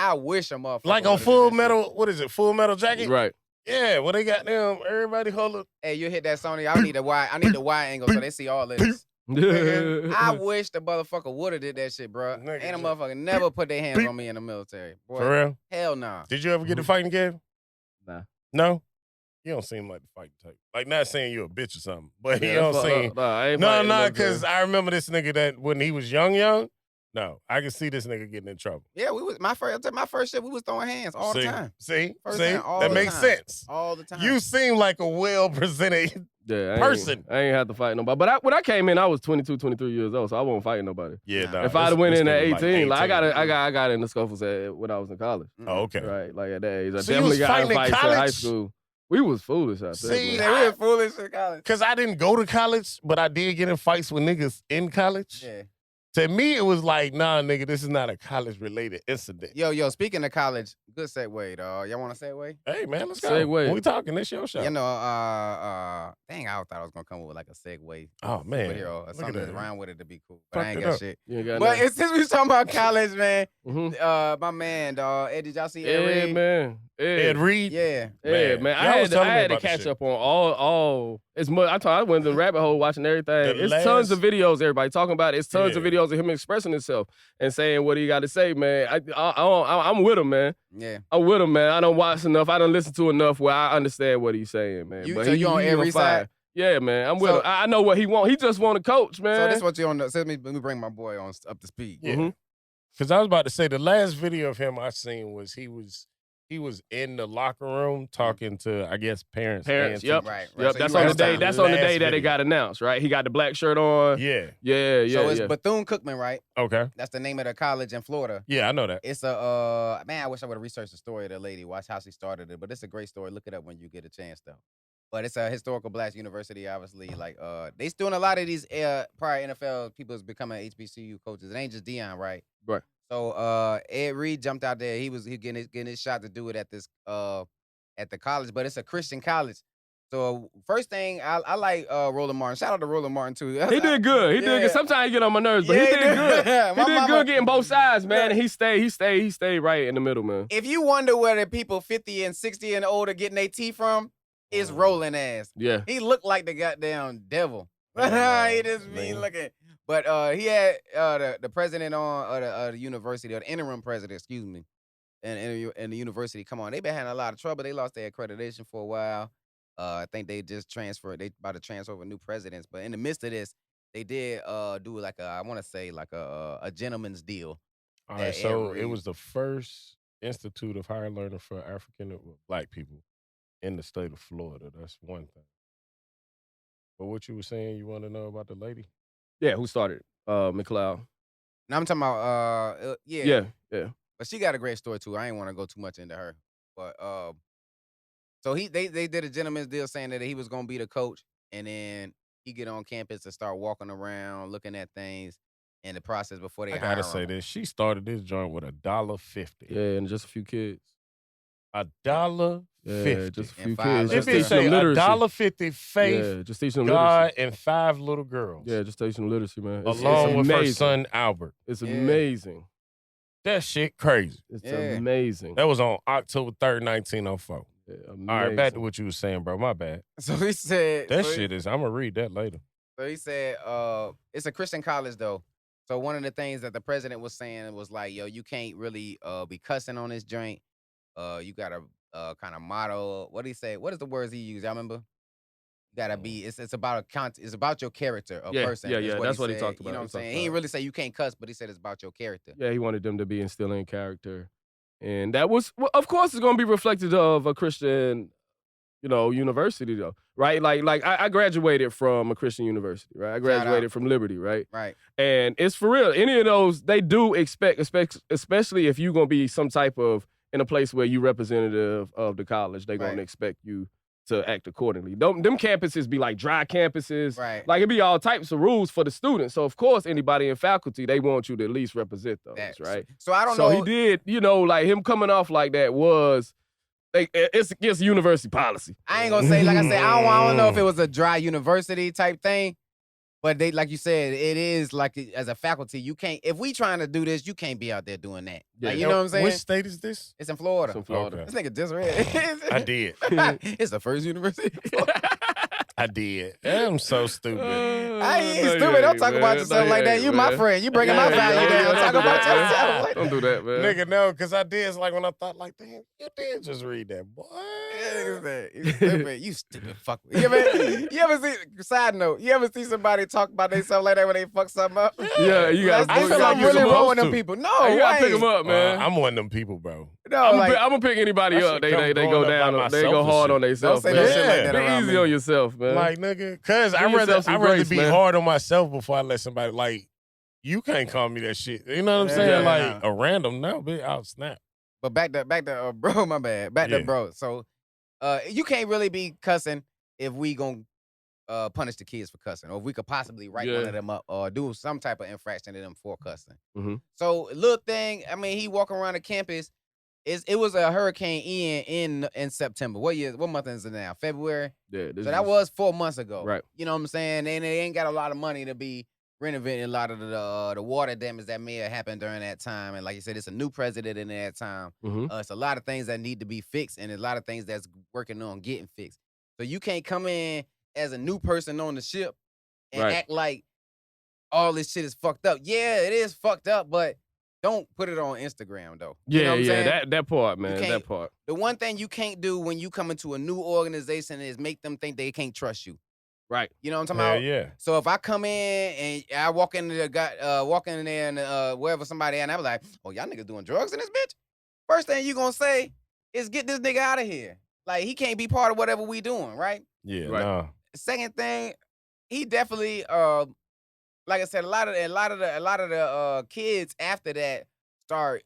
motherfucker. like on would've did Full that Metal, shit. what is it? Full Metal Jacket? Right. Yeah, well, they got them. Everybody hold up. Hey, you hit that Sony. I need the wide angle so they see all this. Nigga, I wish the motherfucker woulda did that shit, bro. Nigga, Ain't a just- motherfucker never put their hands on me in the military. Boy, For real? hell nah. Did you ever get to fighting, Kev? Nah. No? You don't seem like the fighting type. Like, not saying you're a bitch or something, but you Yeah, don't fuck, seem. I ain't No, fighting no, no because girl. I remember this nigga that when he was young, no, I can see this nigga getting in trouble. Yeah, we was my first shit. We was throwing hands all see, the time, See? First See? time, all That the makes time. sense. all the time. You seem like a well-presented. Yeah, person. I ain't had to fight nobody. But when I came in, I was 22, 23 years old, so I wasn't fighting nobody. Yeah, Nah. nah, If I'd this- have went this in at nigga 18, like I 18. got in the scuffles when I was in college. Oh, okay. Right, like at that age. I So you was definitely got in fighting in fights in high college? school. We was foolish out there. See, man. We were foolish in college. Because I didn't go to college, but I did get in fights with niggas in college. Yeah. To me, it was like, nah, nigga, this is not a college-related incident. Yo, speaking of college, good segue, dog. Y'all want to segue? Hey, man, let's go. Segue. When we talking, this your show. You know, dang, I thought I was going to come up with like a segue Oh, man. video or Look at something that. around with it to be cool. But Fucked I ain't it got up. shit. You ain't got But nothing. since we was talking about college, man, Mhm. my man, dog, Ed, did y'all see Ed Yeah, Reed? man. Ed Reed? Yeah. Yeah, man. Y'all was telling I me had to about this catch shit. up on all as much. I went in the rabbit hole watching everything. The It's last- tons of videos. Everybody talking about it. It's tons of Yeah. videos of him expressing himself and saying what he got to say, man. I'm with him, man. Yeah. I'm with him, man. I don't watch enough. I don't listen to enough where I understand what he's saying, man. So you on every fire. side? Yeah, man. I'm with So- him. I know what he want. He just want to coach, man. So this is what you on the, let me bring my boy on up to speed. Yeah. Mhm. Because I was about to say, the last video of him I seen was he was in the locker room talking to, I guess, parents. Parents, and yep. Right. Yep, So that's you on right the day. on That's time. on the Last day that it video. got announced, right? He got the black shirt on. Yeah. Yeah. So it's Bethune-Cookman, right? Okay. That's the name of the college in Florida. Yeah, I know that. It's a man. I wish I would have researched the story of the lady. Watch how she started it, but it's a great story. Look it up when you get a chance, though. But it's a historical Black university, obviously. Like they doing a lot of these prior NFL people is becoming HBCU coaches. It ain't just Deion, right? Right. So Ed Reed jumped out there. He getting his shot to do it at this at the college, but it's a Christian college. So first thing, I like Roland Martin. Shout out to Roland Martin too. He did good. He did good. Sometimes he get on my nerves, but he did good. He did good getting both sides, man. And he stayed right in the middle, man. If you wonder where the people 50 and 60 and older getting their tea from, it's Roland ass. Yeah. He looked like the goddamn devil. Yeah, He just mean man. looking. But he had the president on the university, or the interim president, excuse me, and the university. Come on, they've been having a lot of trouble. They lost their accreditation for a while. I think they just transferred. They about to transfer over new presidents. But in the midst of this, they did do like I want to say like a gentleman's deal. All right, Ed so Reed. it was the first institute of higher learning for African Black people in the state of Florida. That's one thing. But what you were saying, you want to know about the lady? Yeah, who started? McLeod. Now I'm talking about Yeah. But she got a great story too. I ain't want to go too much into her. But so they did a gentleman's deal saying that he was gonna be the coach, and then he get on campus to start walking around, looking at things in the process before they I hire gotta say him. this. She started this joint with $1.50. Yeah, and just a few kids. $1.50. Yeah, just a And few five kids. If Just it teaching say them literacy. $1.50 faith, Yeah, just teaching them God, literacy. and 5 little girls. Yeah, just teaching them literacy, man. Along with her amazing. son Albert. It's Yeah. amazing. That shit crazy. It's Yeah. amazing. That was on October 3rd, 1904. Yeah, All right, back to amazing. what you were saying, bro. My bad. So he said That so shit is, I'm going to read that later. So he said, it's a Christian college though. So one of the things that the president was saying was like, yo, you can't really be cussing on this joint. You gotta kind of motto. What did he say? What is the words he used? Y'all remember? You gotta be. It's about it's about your character of Yeah, person. yeah, is yeah, what that's he what he said. talked You know about. what I'm He talked saying? He didn't about- really say you can't cuss, but he said it's about your character. Yeah, he wanted them to be instilling character. And that was, well, of course, it's going to be reflective of a Christian, university, though, right? Like I graduated from a Christian university, right? I graduated from Liberty, right? Right. And it's for real. Any of those, they do expect, especially if you're going to be some type of, in a place where you representative of the college, they're going Right. to expect you to act accordingly. Them campuses be like dry campuses. Right. Like, it be all types of rules for the students. So, of course, anybody in faculty, they want you to at least represent those, right? So I don't So know. he did, like him coming off like that was, it's against university policy. I ain't gonna say like I said. I don't know if it was a dry university type thing, but they, like you said, it is like as a faculty, you can't. If we trying to do this, you can't be out there doing that. Yeah. Like, you know what I'm saying? Which state is this? It's in Florida. It's in Florida. Okay. This nigga just read. I did. It's the first university. I did. I'm so stupid. I ain't stupid. Don't talk about yourself like that. You my friend. You bringing my value down. Talk about yourself. Like Don't do that, man. Nigga, no, because I did. It's like when I thought, like, damn, you did just read that, boy. You stupid. You stupid fuck. You ever see, side note, you ever see somebody talk about themselves like that when they fuck something up? Yeah, you got. I feel like like you're really supposed rolling them to. people. No, You gotta I pick ain't. them up, man. I'm one of them people, bro. No, I'm like, gonna pick anybody That up. shit They come go going up down. by They go myself and hard shit. on themselves, Don't say man. that shit like that Be around easy me. on yourself, man. Like, nigga, because Give I'd yourself some rather grace, be man. hard on myself before I let somebody, like, you can't call me that shit. You know what I'm saying? Yeah, Like, a random, no, bitch, I'll snap. but back to bro, my bad. Back Yeah. to bro. So you can't really be cussing if we gonna punish the kids for cussing, or if we could possibly write one of them up or do some type of infraction to them for cussing. Mm-hmm. So little thing, I mean, he walking around the campus. It was a Hurricane Ian in September. What month is it now? February? Yeah. So that was 4 months ago. Right. You know what I'm saying? And they ain't got a lot of money to be renovating a lot of the water damage that may have happened during that time. And like you said, it's a new president in that time. Mm-hmm. It's a lot of things that need to be fixed, and a lot of things that's working on getting fixed. So you can't come in as a new person on the ship and act like all this shit is fucked up. Yeah, it is fucked up, but don't put it on Instagram, though. You know what I'm saying? That part, man, that part. The one thing you can't do when you come into a new organization is make them think they can't trust you. Right. You know what I'm talking about? Yeah. So if I come in and I walk in there and wherever somebody at, and I was like, oh, y'all niggas doing drugs in this bitch? First thing you gonna say is get this nigga out of here. Like, he can't be part of whatever we doing, right? Yeah, right. nah. Second thing, he definitely like I said, a lot of the kids after that start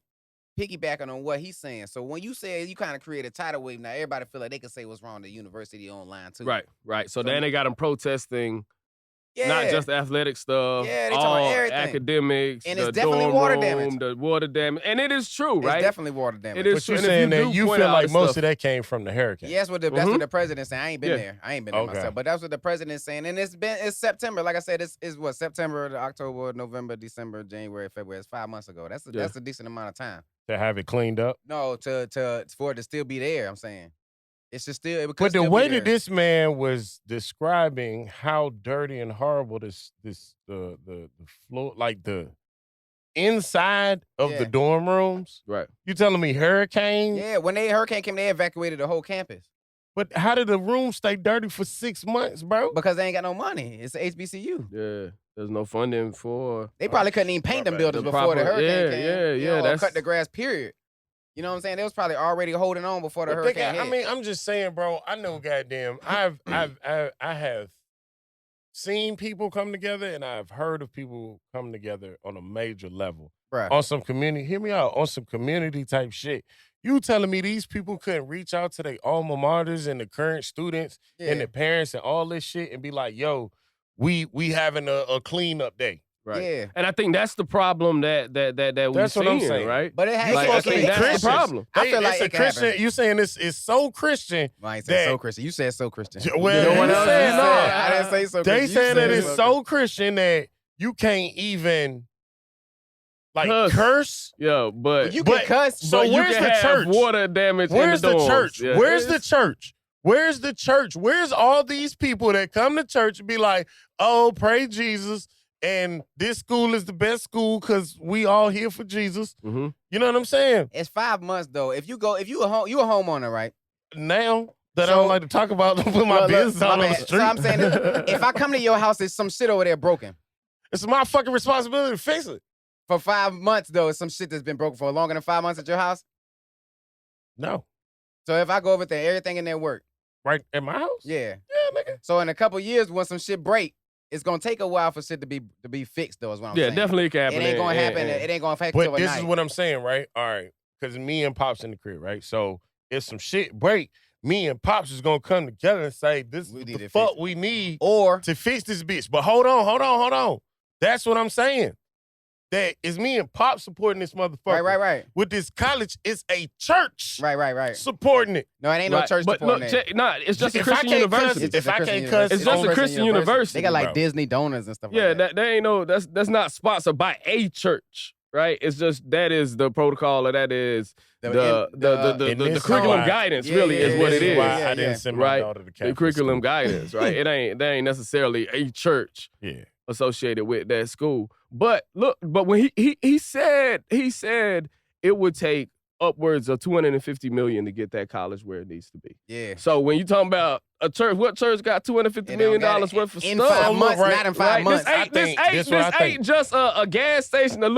piggybacking on what he's saying. So when you say you kind of create a tidal wave, now everybody feel like they can say what's wrong to the university online too. Right. So then they got them protesting, Yeah. not just the athletic stuff, Yeah, they talking all everything. academics, And the it's definitely dorm water room, damage. the water damage, and it is true, right? It's definitely water damage. It is But true. you're And if saying that do you point feel out like the most stuff- of that came from the hurricane. Yeah, that's what the president's saying. I ain't been there. I ain't been there Okay. myself. But that's what the president's saying. And it's September. Like I said, it's what, September, October, November, December, January, February. It's 5 months ago. That's a decent amount of time. To have it cleaned up. No, for it to still be there, I'm saying. It should still, it could But the still way be that there. this man was describing how dirty and horrible the floor, like the inside of the Yeah. dorm rooms. Right. You telling me hurricane? Yeah, when the hurricane came, they evacuated the whole campus. But how did the room stay dirty for 6 months, bro? Because they ain't got no money. It's a HBCU. Yeah. There's no funding for. They probably couldn't even paint them bad. buildings The before the proper- hurricane yeah, came. yeah, You yeah, know, or that's- cut the grass, period. You know what I'm saying? They was probably already holding on before the But they hurricane got- hit. I mean, I'm just saying, bro. I know, goddamn. I have seen people come together, and I've heard of people come together on a major level Bruh. on some community. Hear me out. On some community type shit. You telling me these people couldn't reach out to their alma maters and the current students and the parents and all this shit and be like, "Yo, we having a cleanup day." Right. Yeah. And I think that's the problem that we That's what I'm seeing, saying. right? But it has Like, to I be think that's Christians. the problem. I feel like it's a it can Christian. happen. You saying it's so Christian. Well, I ain't say that- so Christian. You said so Christian. Well, no one you else said said. no. I didn't say so They Christian. You saying that said it's so Christian that you can't even like Cuss. curse. Yeah, but You can But- cuss. So but you where's can the have church? water damage Where's in the dorms. church? Yeah. Where's the church? Where's the church? Where's all these people that come to church and be like, "Oh, pray Jesus," and this school is the best school because we all here for Jesus. Mm-hmm. You know what I'm saying? It's 5 months though. If you a homeowner, right? Now that I So- don't like to talk about put my Look, business my out on the bad. street. So I'm saying if I come to your house, there's some shit over there broken. It's my fucking responsibility to fix it. For 5 months though, it's some shit that's been broken for longer than 5 months at your house. No. So if I go over there, everything in there work. Right at my house? Yeah. Yeah, nigga. So in a couple years, when some shit break, it's gonna take a while for shit to be fixed though. Is what I'm Yeah, saying. definitely can It happen. ain't gonna and- happen. and- It ain't gonna affect But you overnight. this is what I'm saying, right? All right. Because me and Pops in the crib, right? So if some shit break, me and Pops is going to come together and say, this We is need the to fuck fix it. we need Or to fix this bitch. But hold on. That's what I'm saying. That is me and Pops supporting this motherfucker. right. With this college, it's a church Right. supporting it. No, it ain't no Right, church but supporting look, it. it's just a If I Christian can't university. cuss, It's if just a I Christian can't cuss, university. It's just a Christian university. They got like bro. Disney donuts and stuff Yeah, like that. that ain't no. That's not sponsored by a church, right? It's just that is the protocol, or that is the curriculum why- guidance. Yeah, Really yeah, is what This it is is. why Yeah, I didn't yeah. send my Right. daughter to The Catholic curriculum school. guidance, right? They ain't necessarily a church Yeah. associated with that school. But look, but when he said it would take upwards of $250 million to get that college where it needs to be. Yeah. So when you talking about a church, what church got $250 They million don't got it worth of in stuff? 5 months, right, not in 5 Right, months. this what I think. ain't just a gas station, one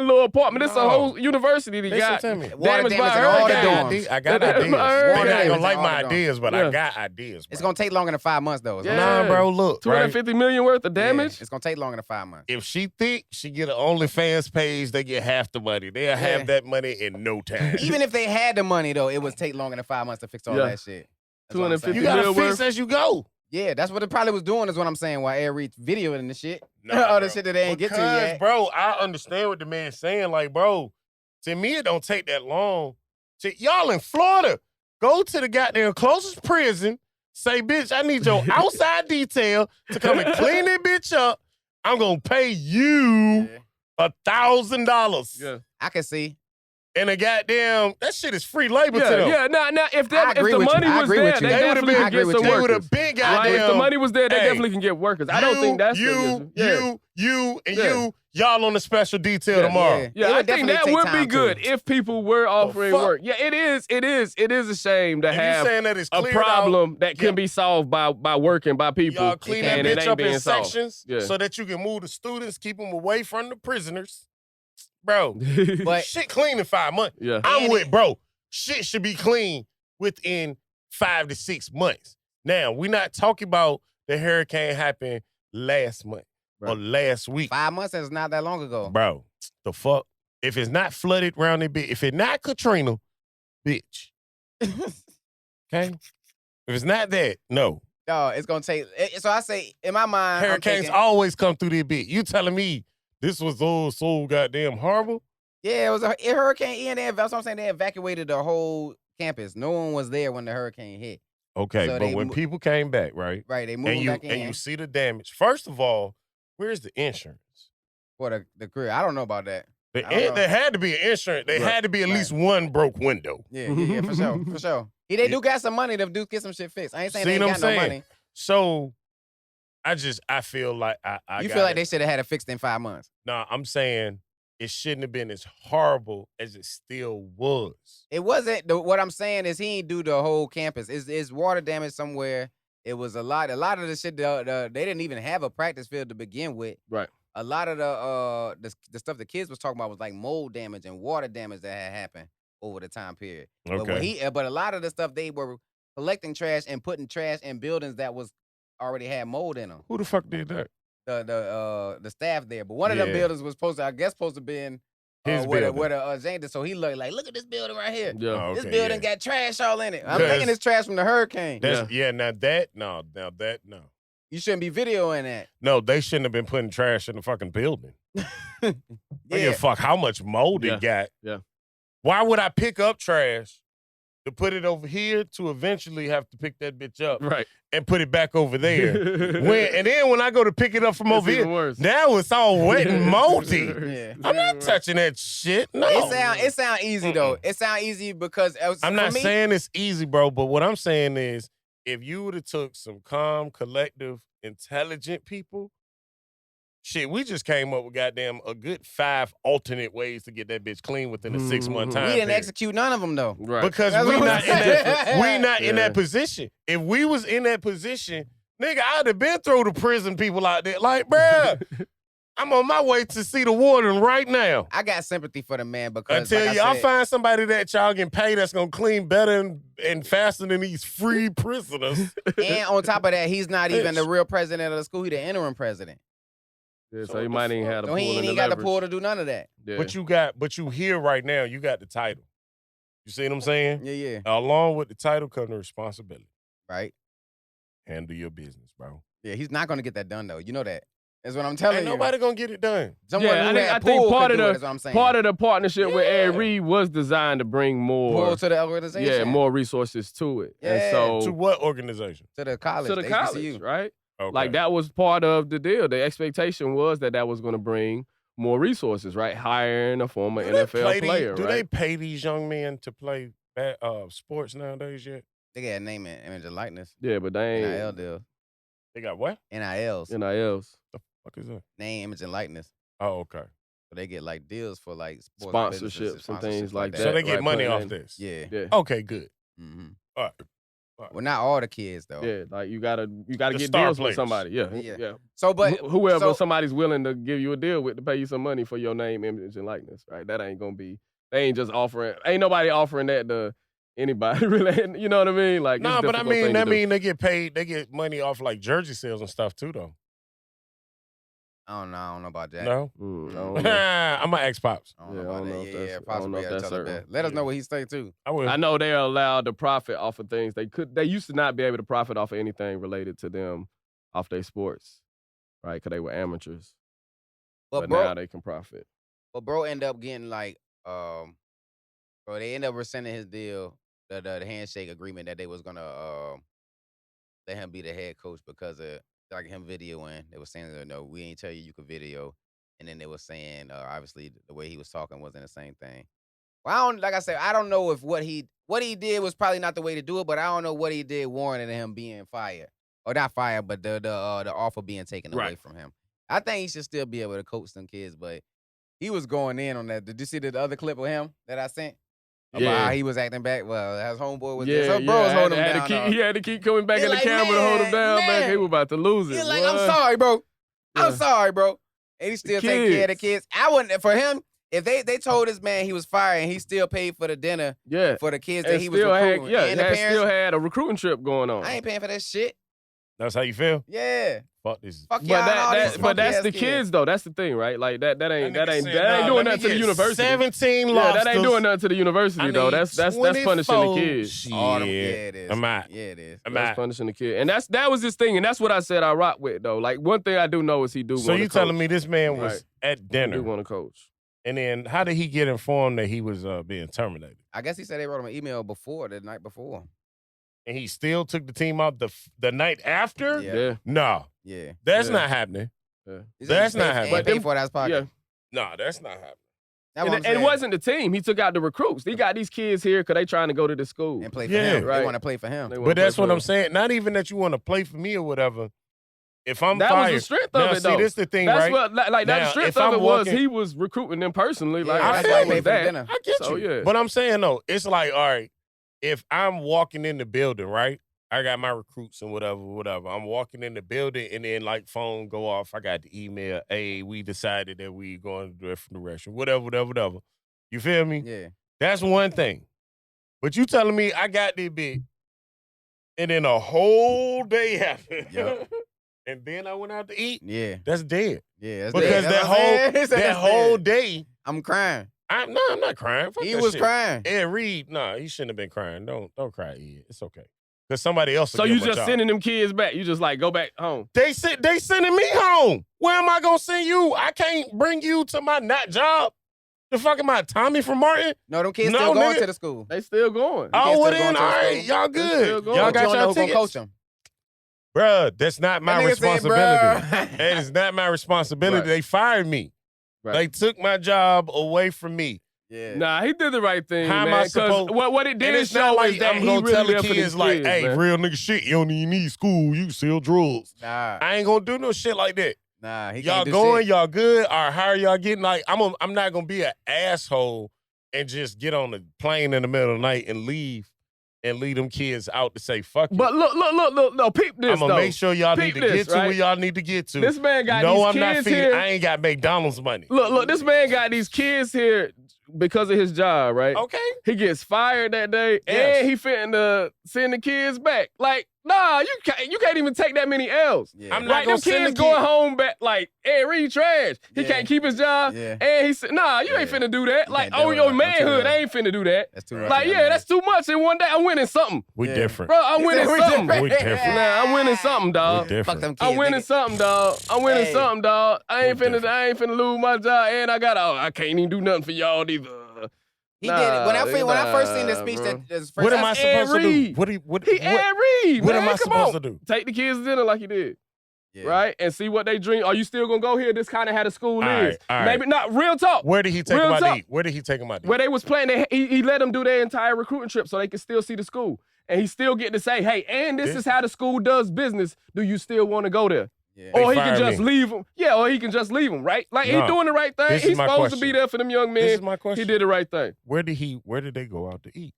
little apartment. This a No. whole university that Listen got to me. Water damaged by damage a in all the hurricane. dorms. I got That- ideas. Water They're not damage gonna in like all my the dorms. ideas, but Yeah. I got ideas. It's bro. gonna take longer than 5 months though. Yeah. Nah, bro. Look, right? $250 million worth of damage. It's gonna take longer than 5 months. If she think she get an OnlyFans page, they get half the money. They'll have that money in no time. Even if they had the money though, it would take longer than 5 months to fix all Yeah. that shit. what I'm saying. $250 You gotta million fix worth. as you go. Yeah, that's what it probably was doing, is what I'm saying, while Air read video and the shit. Nah, All the bro. shit that they ain't get to Because, yet. bro, I understand what the man's saying. Like, bro, to me, it don't take that long. Y'all in Florida, go to the goddamn closest prison, say, bitch, I need your outside detail to come and clean that bitch up. I'm gonna pay you $1,000. Yeah. I can see. And a goddamn, that shit is free labor to them. Yeah, now if I if agree the with you. money I was agree there, with you. they They would've definitely been- could get some They would workers. have been Right? goddamn. If the money was there, they Hey, definitely can get workers. I don't think that's the issue. Yeah. Y'all on the special detail Yeah, tomorrow. yeah. Yeah, It I would think definitely that take would be time, good too. if people were offering fuck? work. Yeah, it is a shame to If you have saying that it's a cleared problem that can yeah. be solved by working by people. Y'all clean that and it bitch ain't up being in solved. sections Yeah. so that you can move the students, keep them away from the prisoners. Bro, But shit clean in 5 months. yeah. I'm And with, bro, shit should be clean within 5 to 6 months. Now, we're not talking about the hurricane happened last month or Right. last week. 5 months is not that long ago. Bro, the fuck? If it's not flooded around that bitch, if it's not Katrina, bitch. Okay? If it's not that, no. No, it's gonna take. So I say, in my mind, Hurricanes always come through this bitch. You telling me this was so goddamn horrible? Yeah, it was a Hurricane Ian. That's what I'm saying. They evacuated the whole campus. No one was there when the hurricane hit. Okay, So but they when mo- people came back, right? Right, they moved And you back in and you see the damage. First of all, where's the insurance? for the career. I don't know about that. I don't know. There had to be an insurance. There Right. had to be at least one broke window. Yeah, for sure, for sure. They do got some money to get some shit fixed. I ain't saying See they what ain't I'm got no saying? money. So I feel like I You got feel like it. they should have had it fixed in 5 months. Nah, I'm saying it shouldn't have been as horrible as it still was. It wasn't. What I'm saying is he ain't do the whole campus. It's water damage somewhere. It was a lot of the shit. They didn't even have a practice field to begin with. Right. A lot of the stuff the kids was talking about was like mold damage and water damage that had happened over the time period. Okay. But a lot of the stuff, they were collecting trash and putting trash in buildings that was already had mold in them. Who the fuck did that? The staff there, but one of them Yeah. buildings was supposed to be in His where building. the Jane did. So he looked like, look at this building right here. Yeah. Oh, This okay, building yeah. got trash all in it. I'm 'Cause- thinking it's trash from the hurricane. That's, now that no. You shouldn't be videoing that. No, they shouldn't have been putting trash in the fucking building. I give a Yeah. fuck how much mold Yeah. it got. Yeah. Why would I pick up trash to put it over here to eventually have to pick that bitch up Right. and put it back over there? And then when I go to pick it up from It's over even here, worse. now it's all wet and moldy. Yeah. I'm not touching that shit. No. It sound easy though. It sound easy because I'm not saying it's easy, bro, but what I'm saying is if you would have took some calm, collective, intelligent people, shit, we just came up with goddamn a good 5 alternate ways to get that bitch clean within a 6-month time we didn't period. execute none of them though. Right. Because That's we what I'm not in that saying. we not in Yeah. that position. If we was in that position, nigga, I'd have been through the prison people out there. Like, bruh, I'm on my way to see the warden right now. I got sympathy for the man because Until like I y'all said, find somebody that y'all can pay that's gonna clean better and faster than these free prisoners. and on top of that, he's not even the Bitch. real president of the school. He's the interim president. Yeah, So so he what might the even fuck? have the So pull he and ain't the even got the leverage. pull to do none of that. Yeah. But you here right now, you got the title. You see what I'm saying? Yeah. Along with the title comes the responsibility. Right. Handle your business, bro. Yeah, he's not gonna get that done though. You know that. That's what I'm telling Ain't you. nobody gonna get it done. Someone Yeah, who I think- had I think pull part could of do the- it, is what I'm saying. Part of the partnership with Ed Yeah. Reed was designed to bring more, pull to the organization. more resources to it. Yeah. And so To what organization? to the college. to the HBCU. college, right? Okay. Like that was part of the deal. The expectation was that was going to bring more resources, right? Hiring a former Do they NFL play player, do right? they pay these young men to play sports nowadays yet? They got a name and image and likeness. Yeah, but they NIL ain't deal. They got what? NILs. NILs. Fuck is that? Name, image, and likeness. Oh, okay. So they get like deals for like sports businesses, Sponsorships and things like that. So they get right, money putting off in- this. Yeah. Yeah. Okay, good. hmm All right. Well, not all the kids though. Yeah, like you gotta The get star deals players. with somebody. Yeah, Yeah. yeah. So, but Whoever so- somebody's willing to give you a deal with to pay you some money for your name, image, and likeness, right? That ain't gonna be. They ain't just offering. Ain't nobody offering that to anybody, really. You know what I mean? Like, it's Nah, a but I difficult thing mean, to do. they get paid. They get money off like jersey sales and stuff too, though. I don't know about that. No? I don't know. I'm going to ask Pops. I don't Yeah, know I about don't know that. if Yeah, that's- I Pops don't know will if be able to that's tell us certain. that. Let us know Yeah. what he's saying too. I will. I know they're allowed to profit off of things. They used to not be able to profit off of anything related to them off their sports, right? Because they were amateurs. But now they can profit. But bro ended up getting like, bro, they ended up rescinding his deal, the handshake agreement that they was gonna let him be the head coach because of like him videoing. They were saying that no, we ain't tell you could video, and then they were saying obviously the way he was talking wasn't the same thing. Well, like I said, I don't know if what he did was probably not the way to do it, but I don't know what he did warranted him being fired or not fired, but the offer being taken away from him. I think he should still be able to coach some kids, but he was going in on that. Did you see the other clip of him that I sent? About how he was acting back. Well, his homeboy was there. So bro was holding him down. He had to keep coming back He in the like, camera to hold him down. man. Back. He was about to lose it. He's like, boy. I'm sorry, bro. I'm Yeah. sorry, bro. And he still taking care of the kids. kids. I wouldn't, for him, if they told this man he was fired and he still paid for the dinner Yeah. for the kids And that he was still recruiting and the had parents, still had a recruiting trip going on. I ain't paying for that shit. That's how you feel? Yeah. Fuck this. Fuck y'all and all these But that's funky-ass the kids though. That's the thing, right? Like that ain't That nigga said, doing let nothing me to the get university. 17 Yeah, lobsters. that ain't doing nothing to the university though. That's punishing the kids. Shit. All them, yeah, it is. I'm out. Yeah, it is. I'm That's out. punishing the kid. And that was his thing, and that's what I said I rock with though. Like one thing I do know is he do. So wanna you telling coach. me this man was Right. at He dinner, do want to coach? and then how did he get informed that he was being terminated? I guess he said they wrote him an email the night before. And he still took the team out the night after? Yeah. Yeah. No, Yeah. that's Yeah. not happening. He said That's he not paid- happening. and paid for it out of his pocket. Yeah. No, that's not happening. That's what I'm And it saying. wasn't the team. He took out the recruits. He got these kids here because they trying to go to the school. And play for Yeah. him. Right. They want to play for him. They wanna But that's play what for I'm him. saying. Not even that you want to play for me or whatever. If I'm That fired, was the strength now, of it, see, though. this the thing, That's right? what, like, Now, that strength if of I'm it was walking- he was recruiting them personally. Like, Yeah, I that's feel why you. it was Pay for the that. dinner. I get So, you. yeah. But I'm saying, though, it's like, all right, if I'm walking in the building, right? I got my recruits and whatever. I'm walking in the building and then like phone go off. I got the email, hey, we decided that we going a different direction. Whatever. You feel me? Yeah. That's one thing. But you telling me I got this big and then a whole day happened. Yep. And then I went out to eat. Yeah. That's dead. Yeah. That's Because dead. that That's what I'm saying. He said that that's whole dead. day, I'm crying. I'm not crying. Fuck He that was shit. crying. Ed Reed, he shouldn't have been crying. Don't cry, Ed. It's okay. Because somebody else. So will you give him a just job. sending them kids back. You just like go back home. They sending me home. Where am I gonna send you? I can't bring you to my not job. The fuck am I, Tommy from Martin? No, them kids No, still going nigga. to the school. They still going. can't Oh, well still go then, into all the right, school. y'all They still good. going. Y'all But you got don't know y'all who gonna tickets. coach them. Bruh, that's not my That nigga said, responsibility. bruh. That is not my responsibility. Right. They fired me. Right. They took my job away from me. Yeah. Nah, he did the right thing, How am man. I 'cause supposed- what it And did it's show not is like that I'm he gonna really tell the there for these kids like, hey, man. real nigga shit, you don't even need school. You sell drugs. Nah. I ain't gonna do no shit like that. Nah. He Y'all can't do going, shit. y'all good. All right, how are y'all getting? Like, I'm not gonna be an asshole and just get on the plane in the middle of the night and leave them kids out to say fuck you. But look, peep this I'm gonna though. make sure y'all need Peep to this, get to where right? y'all need to get to. This man got no, these I'm not kids feeding. here. I ain't got McDonald's money. Look, this man got these kids here because of his job, right? Okay. He gets fired that day, Yes. and he finna send the kids back. Like, nah, you can't even take that many L's. Yeah. I'm not Like, gonna them send kids the going kid- home back, like, hey, Reed trash. He Yeah. can't keep his job. Yeah. And he said, nah, you ain't Yeah. finna do that. You Like, can't do oh, it. your Don't you manhood, do I ain't finna do that. That's too much. Like, yeah, that's too much. In one day, I'm winning something. We Yeah. different. Bro, I'm He winning said we something. different. We different. Nah, I'm winning something, We dog. different. Fuck them kids. I'm winning nigga. something, dog. I'm winning Hey. something, dog. I ain't We finna lose my job, and I can't even do nothing for y'all either. He did it. When I first seen the Nah, speech, bro. that first What am I That's Ed supposed to do? Reed. What? He What Ed Reed, man. am I Come supposed on. to do? Take the kids to dinner like he did, Yeah. right? And see what they drink. Are you still gonna go here? This kind of how the school All is. right, all right. Maybe not. Real talk. Where did he take Real them out to talk. eat? Where did he take them out to Where eat? they was playing, he let them do their entire recruiting trip so they could still see the school. And he still get to say, hey, and this is how the school does business. Do you still want to go there? Yeah. They Or he can fired just me. leave them. Yeah, or he can just leave them, right? Like, No. he doing the right thing. This is He's my supposed to question. be there for them young men. This is my question. He did the right thing. Where did they go out to eat?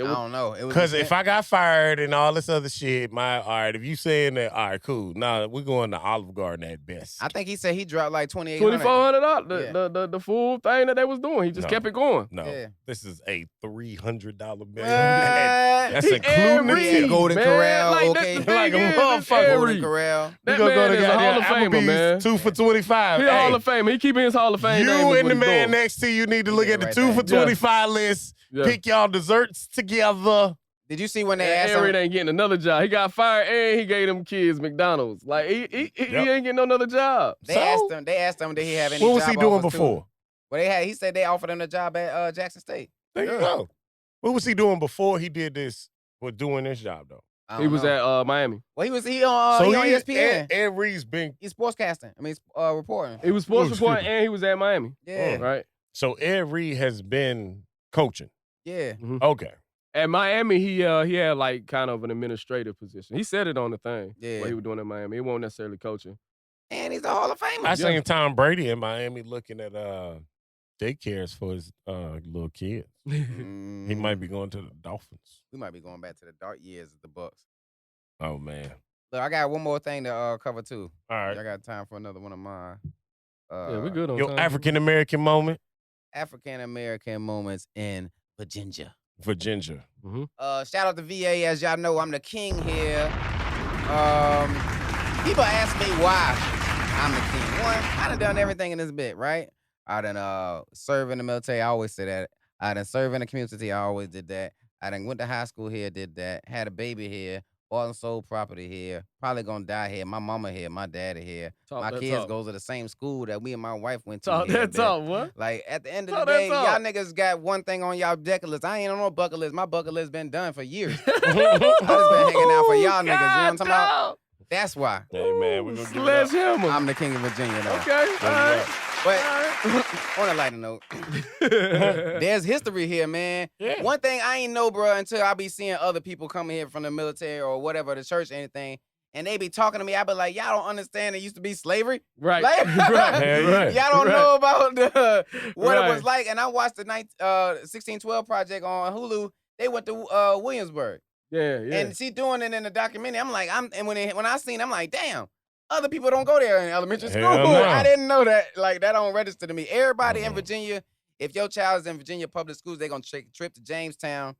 I don't know. It was Because if I got fired and all this other shit, all right, if you saying that, all right, cool. Nah, we're going to Olive Garden at best. I think he said he dropped like $2,800. $2,400. The full thing that they was doing. He just kept it going. No, Yeah. this is a $300 bill. That's including the tip. Golden man. Corral, Like, okay. Like a motherfucker. Golden Corral. That man is a Hall of Famer, man. 2 for 25. He a Hall of Famer. He keeping his Hall of Fame name. You is and what the he's man doing. next to you need to look Yeah, at the right 2 there. for 25 list. Yeah. Pick y'all desserts together. Did you see when they And asked Harry him? ain't getting another job. He got fired and he gave them kids McDonald's. Like he ain't getting no another job. They asked him, did he have any What was job he doing offers, too? before? Well, he said they offered him the job at Jackson State. There you go. What was he doing before he did this? Was doing this job though? I don't He was know. at Miami. Well, he on ESPN. Ed Reed's been He's sportscasting. I mean, reporting. He was sports reporting and he was at Miami. Yeah. Right. so Ed Reed has been coaching. Yeah. Okay. At Miami, he had like kind of an administrative position. He said it on the thing. Yeah. What he was doing at Miami. He wasn't necessarily coaching. And he's a Hall of Famer. I seen Tom Brady in Miami looking at daycares for his little kids. He might be going to the Dolphins. We might be going back to the dark years of the Bucks. Oh man. Look, I got one more thing to cover too. All right. I got time for another one of mine. Yeah, we good on Your time. African American moment African American moments in Virginia. for Ginger. Shout out to VA. As y'all know, I'm the king here. People ask me why I'm the king. One, I done done everything in this bit, right? I done served in the military. I always say that. I done served in the community. I always did that. I done went to high school here, did that. Had a baby here. Bought and sold property here. Probably gonna die here. My mama here. My daddy here. My kids go to the same school that me and my wife went to. Talk here, that bitch. talk, what? Like, at the end of Talk the that day, talk. y'all niggas got one thing on y'all bucket list. I ain't on no bucket list. My bucket list been done for years. I just been hanging out for y'all niggas. You know what I'm talking about? That's why. Hey man, we're gonna give it up. Sledgehammer. I'm the king of Virginia, though. Okay. All right. But on a lighter note, there's history here, man. Yeah. One thing I ain't know, bro, until I be seeing other people coming here from the military or whatever, the church, anything, and they be talking to me. I be like, y'all don't understand it used to be slavery. Right. Like, right. Y'all don't know about what it Right. was like. And I watched the 1612 Project on Hulu. They went to Williamsburg. Yeah. And she doing it in the documentary. I'm like, when I seen it, I'm like, damn, other people don't go there in elementary school. Hell no. I didn't know that. Like, that don't register to me. Everybody in Virginia, if your child is in Virginia public schools, they're going to take a trip to Jamestown,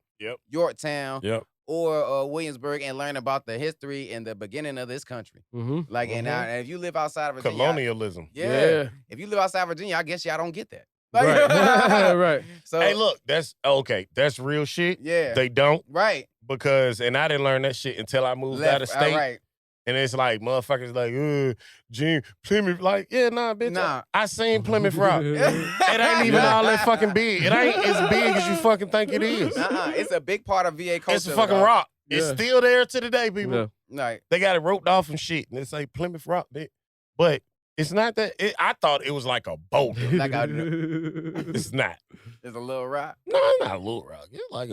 Yorktown, or Williamsburg and learn about the history and the beginning of this country. Like, and if you live outside of Virginia. Colonialism. Yeah. If you live outside Virginia, I guess y'all don't get that. Like, Right. So, Hey, look, that's okay. That's real shit. Yeah. They don't Right. because, and I didn't learn that shit until I moved out of state. Right. And it's like motherfuckers like, Gene, Plymouth, like, yeah, nah, bitch. Nah. I seen Plymouth Rock. It ain't even all that fucking big. It ain't as big as you fucking think it is. It's a big part of VA culture. It's a fucking dog. rock. It's Yeah. still there to the day, people. Yeah. Right. They got it roped off and shit. And it's like Plymouth Rock, bitch. But it's not that. I thought it was like a boulder. Like It's not. It's a little rock. No, it's not a little rock. It's like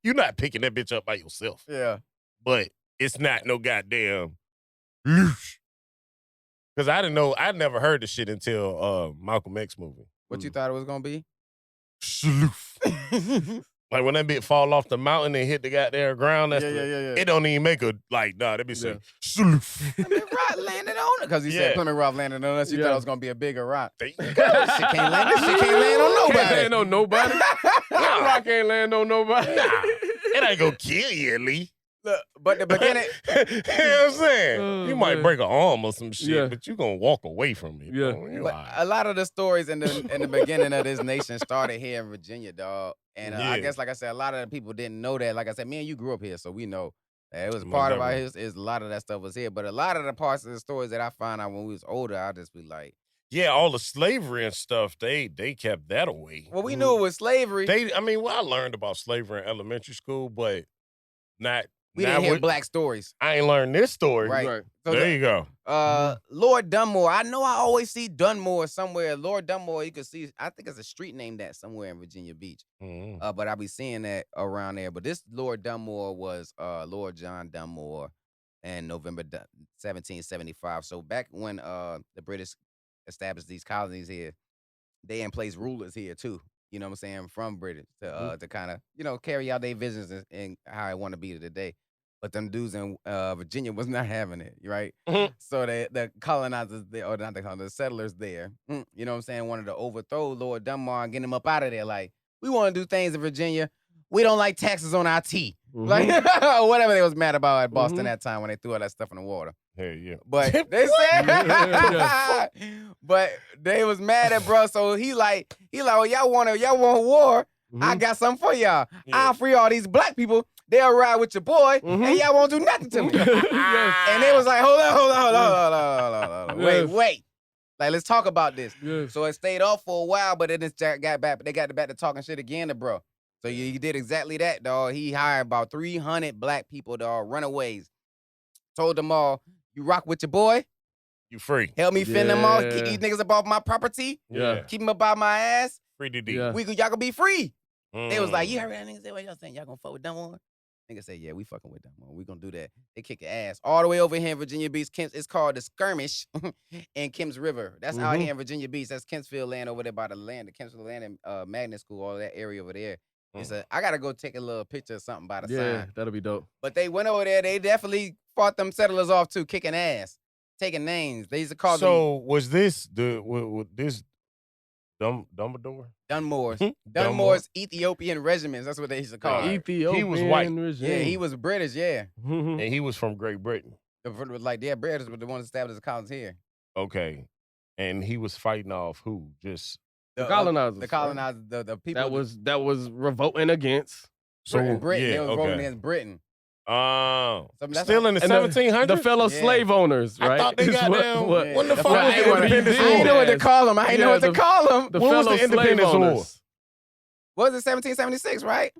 you're not picking that bitch up by yourself. Yeah. But it's not no goddamn loosh. Because I didn't know, I never heard the shit until Malcolm X movie. What you thought it was gonna be? Sloof. Like when that bitch fall off the mountain and hit the goddamn ground, that's Yeah. it don't even make a, like, nah, that bitch say, sloof. Plymouth Rock landed on it. Because he said Plymouth Rock landed on us. You thought it was gonna be a bigger rock. There you go. Shit can't land. This shit can't land on Can't nobody. land on nobody. That rock ain't land on nobody. Nah, it ain't gonna kill you, at least. Look, but the beginning. You know what I'm saying? Oh, you might man. break an arm or some shit, Yeah. but you gonna walk away from it. Yeah. bro. You But all right. a lot of the stories in the beginning of this nation started here in Virginia, dog. And I Yeah. guess, like I said, a lot of the people didn't know that. Like I said, me and you grew up here, so we know that it was Most part of our definitely. history. Is a lot of that stuff was here, but a lot of the parts of the stories that I find out when we was older, I just be like, Yeah, all the slavery and stuff, they kept that away. well, we knew it was slavery. I learned about slavery in elementary school, but not. We not didn't hear with- black stories. I ain't learned this story. Right. So There you go. Lord Dunmore. I know I always see Dunmore somewhere. Lord Dunmore, you can see, I think it's a street named that somewhere in Virginia Beach. Mhm. But I be seeing that around there. But this Lord Dunmore was Lord John Dunmore in November 1775. So back when the British established these colonies here, they in place rulers here too. you know what I'm saying, from British to kind of, carry out their visions and how I want to be today. But them dudes in Virginia was not having it, right? So the colonizers there, or not the settlers there, you know what I'm saying, wanted to overthrow Lord Dunmore and get him up out of there. Like, we want to do things in Virginia. We don't like taxes on our tea. Like, whatever they was mad about at Boston that time when they threw all that stuff in the water. Hell yeah. But they said, but they was mad at bro. So he like, well, y'all want war? I got something for y'all. I'll free all these black people. They'll ride with your boy, and y'all won't do nothing to me. And they was like, hold on. Wait. Like, let's talk about this. So it stayed off for a while, but then it got back. They got back to talking shit again to bro. So he did exactly that, dog. He hired about 300 black people, dog, runaways. Told them all, you rock with your boy. You free. Help me fend them off. Keep these niggas up off my property. Yeah. Keep them up by my ass. Free to do. Yeah. Y'all gonna be free. They was like, you heard that nigga say what y'all saying? Y'all gonna fuck with Dunmore? Nigga say, yeah, we fucking with Dunmore. We gonna do that. They kick your ass. All the way over here in Virginia Beach, it's called the Skirmish in Kim's River. That's out here in Virginia Beach. That's Kempsville land over there by the Kempsville land and Magnet School, all that area over there. I gotta go take a little picture of something by the sign. Yeah, that'll be dope. But they went over there. They definitely fought them settlers off too, kicking ass, taking names. They used to call them. So was this this Dumbledore? Dunmore's Ethiopian regiments. That's what they used to call it. Ethiopian. He was white. Regime. Yeah, he was British. Yeah, And he was from Great Britain. like British were the ones established the colonies here. Okay. And he was fighting off who? Just The colonizers. The colonizers. The people that was revolting against Britain. Yeah, They were voting against Britain. Still in the 1700s? The fellow slave owners, right? I thought they got them. When the fuck was the I Independence ain't know War? what to call them. I ain't know what to call them. The When was fellow the Independence slave War? owners. Was it 1776, right?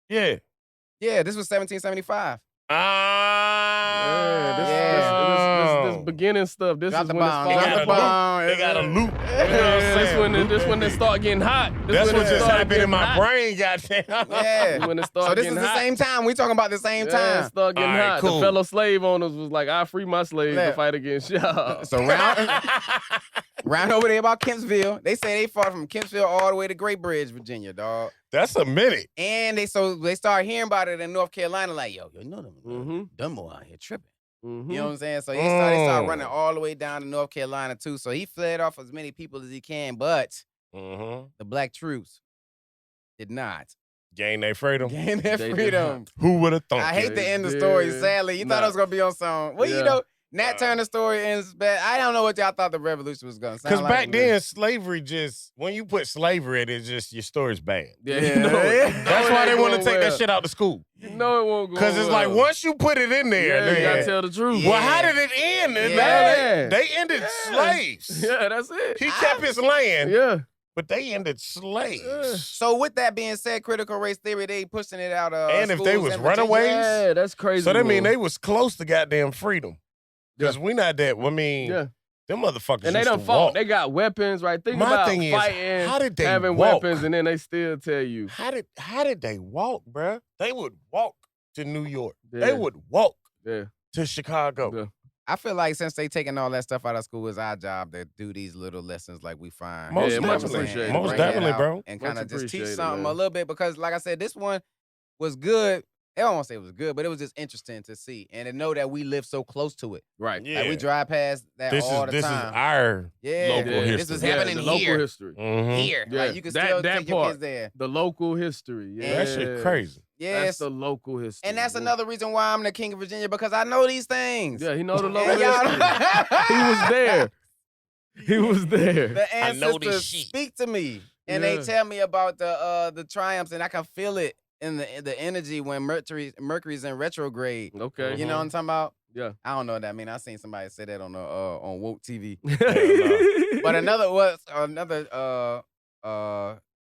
Yeah. Yeah, this was 1775. This beginning stuff. This Drop is the when bomb. it's Drop the bomb. They got a loop. This when they start getting hot. That's what just happened in my hot. brain, goddamn. Yeah. When it start So this getting is the hot. same time. We talking about the same Yeah, time. it start getting All right, hot. cool. The fellow slave owners was like, I free my slaves to fight against y'all. So round over there about Kempsville. They say they fought from Kempsville all the way to Great Bridge, Virginia, dog. That's a minute. And they start hearing about it in North Carolina, like, yo, you know them Dunmore out here tripping. You know what I'm saying? So they start running all the way down to North Carolina too. So he fled off as many people as he can, but the black troops did not Gain their freedom. gain their They did freedom. Who would have thought? I hate They to end the story, did sadly. You thought it was going to be on song. Well, Yeah. Nat Turner story ends bad. I don't know what y'all thought the revolution was going to sound Because like. back then, slavery when you put slavery in it, just your story's bad. Yeah, Yeah. you know it. That's why they want to going take well. that shit out of school. You know it won't go Because it's like, well. once you put it in there, Yeah, you gotta then- tell the truth. well, how did it end? Yeah. They ended slaves. Yeah, that's it. He kept his land, Yeah. but they ended slaves. So with that being said, critical race theory, they pushing it out of And if they schools was in Virginia. runaways, Yeah, that's crazy. So that mean man. they was close to goddamn freedom. Because we not that. I mean, Yeah. them motherfuckers And they used done to fought. walk. They got weapons, right? Think My about thing is, fighting, how did they having walk? weapons, and then they still tell you. How did they walk, bruh? They would walk to New York. Yeah. They would walk Yeah. to Chicago. Yeah. I feel like since they taking all that stuff out of school, it's our job to do these little lessons like we find. Most You know what I'm definitely. saying? And Most bring that definitely, out bro. And Much kind of just teach appreciated, something man. a little bit because, like I said, this one was good. I don't want to say it was good, but it was just interesting to see and to know that we live so close to it. Right. Yeah. Like we drive past that This all is the time. our Yeah. local Yeah. history. This is happening the local here. history. Mhm. Here. Yeah. Like you can That- still that take your part. kids there. The local history. Yeah. That shit crazy. Yes. That's the local history. And that's yeah. another reason why I'm the king of Virginia because I know these things. Yeah, he know the local And y'all- history. He was there. He was there. The I know this ancestors shit. speak to me and Yeah. they tell me about the triumphs and I can feel it in the energy when Mercury's in retrograde. Okay. You know what I'm talking about? Yeah. I don't know what that mean. I seen somebody say that on Woke TV. no. But another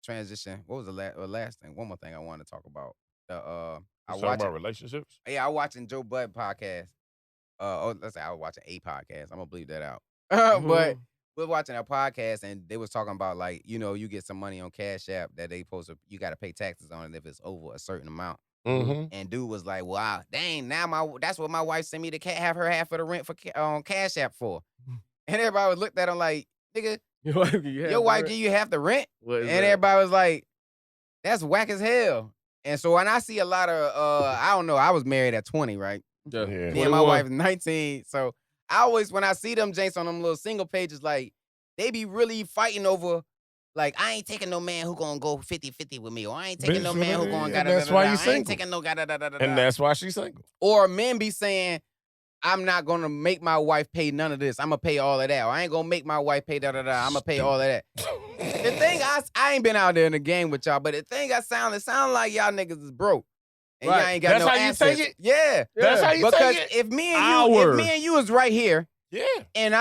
transition. What was the last thing? One more thing I wanted to talk about. I Talking about relationships? I watching Joe Budden podcast. Let's say I was watching a podcast. I'm gonna bleep that out. Mm-hmm. But we're watching a podcast and they was talking about like, you get some money on Cash App that you got to pay taxes on it if it's over a certain amount. Mm-hmm. And dude was like, wow, dang, now that's what my wife sent me to have her half of the rent on Cash App for. And everybody was looked at him like, nigga, Your wife give you half Your the wife rent? give you half the rent? What is And that? everybody was like, that's whack as hell. And so when I see a lot of, I don't know, I was married at 20, right? Yeah. Me and my wife 19. So I always, when I see them Janks on them little single pages, like, they be really fighting over, like, I ain't taking no man who gonna go 50-50 with me, or I ain't taking Bitch, no man who gonna and that's why you I ain't single. taking no da-da-da-da-da. And that's why she's single. Or men be saying, I'm not gonna make my wife pay none of this. I'm gonna pay all of that. Or I ain't gonna make my wife pay da-da-da. I'm gonna pay all of that. The thing, I ain't been out there in the game with y'all, but the thing it sound like y'all niggas is broke. And y'all ain't got That's no how you assets. take it? Yeah. That's how you Because take it? if me and you was right here, Yeah. and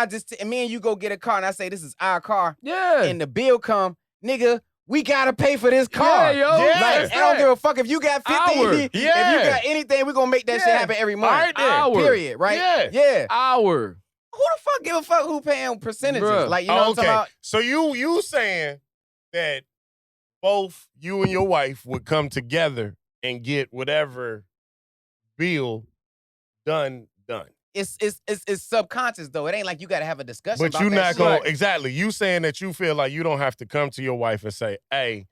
me and you go get a car, and I say this is our car, Yeah. and the bill come, nigga, we gotta pay for this car. Yeah, yo. Yeah. Like, I don't give a fuck if you got 50. Hour. If you Yeah. got anything, we gonna make that shit Yeah. happen every month. All right, then. Hour. Period. Right? Yeah. Yeah. Hour. Who the fuck give a fuck who paying percentages? Bruh. Like, you know what I'm talking about? So you saying that both you and your wife would come together and get whatever bill done. It's subconscious though. It ain't like you gotta have a discussion. But about you that not shit. going exactly. You saying that you feel like you don't have to come to your wife and say, "Hey,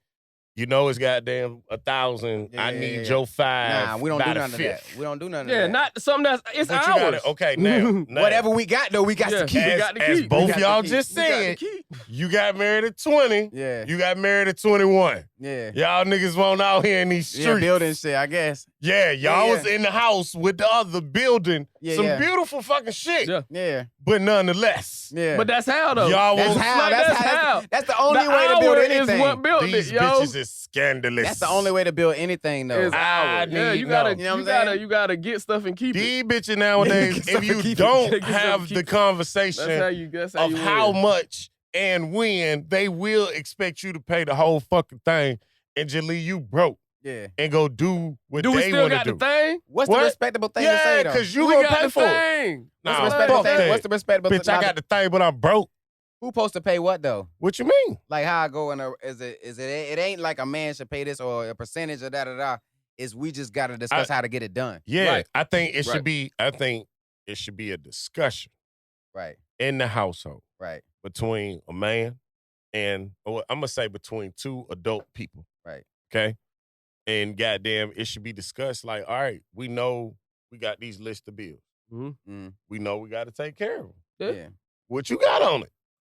you know it's goddamn 1,000. I need your 5." Nah, we don't by do the none of that. 5th." We don't do none of Yeah, that. not something that's it's But you ours. gotta, okay, now Whatever we got though, we got to keep we it. got to as keep. both We got to y'all keep. just We got to said, keep. you got married at 20. Yeah. You got married at 21. Yeah. Y'all niggas won't out here in these streets. Yeah, building shit, I guess. Yeah, y'all Yeah, was in the house with the other building. Yeah, some yeah. beautiful fucking shit. Yeah. Yeah. But nonetheless, Yeah. But that's how though. y'all that's won't. how. Like, That's that's how. how. That's the only The way to build hour anything. is what built These it, yo. bitches is scandalous. That's the only way to build anything though. It's I hour. Yeah, need you gotta, know. You know what I'm saying? you gotta get stuff and keep it. These bitches nowadays, Get if some you keep it. don't Get some have keep the it. conversation That's how of you how win. much and when, they will expect you to pay the whole fucking thing and just leave you broke Yeah. and go do what Do we they still want to got do. the thing? What's What? the respectable thing to Yeah, say though? because you we gonna got pay the for it. thing. What's Nah, the respectable fuck thing? that. What's the respectable Bitch, I got the thing, but I'm broke. Who supposed to pay what though? What you mean? Like how I go in a it ain't like a man should pay this or a percentage or da. Is we just gotta discuss how to get it done. Yeah, Right. I think it should Right. be. I think it should be a discussion Right. in the household Right. between a man and, or I'm gonna say between two adult people. Right. Okay. And goddamn, it should be discussed. Like, all right, we know we got these list of bills. Mm. We know we got to take care of them. Yeah. What you got on it?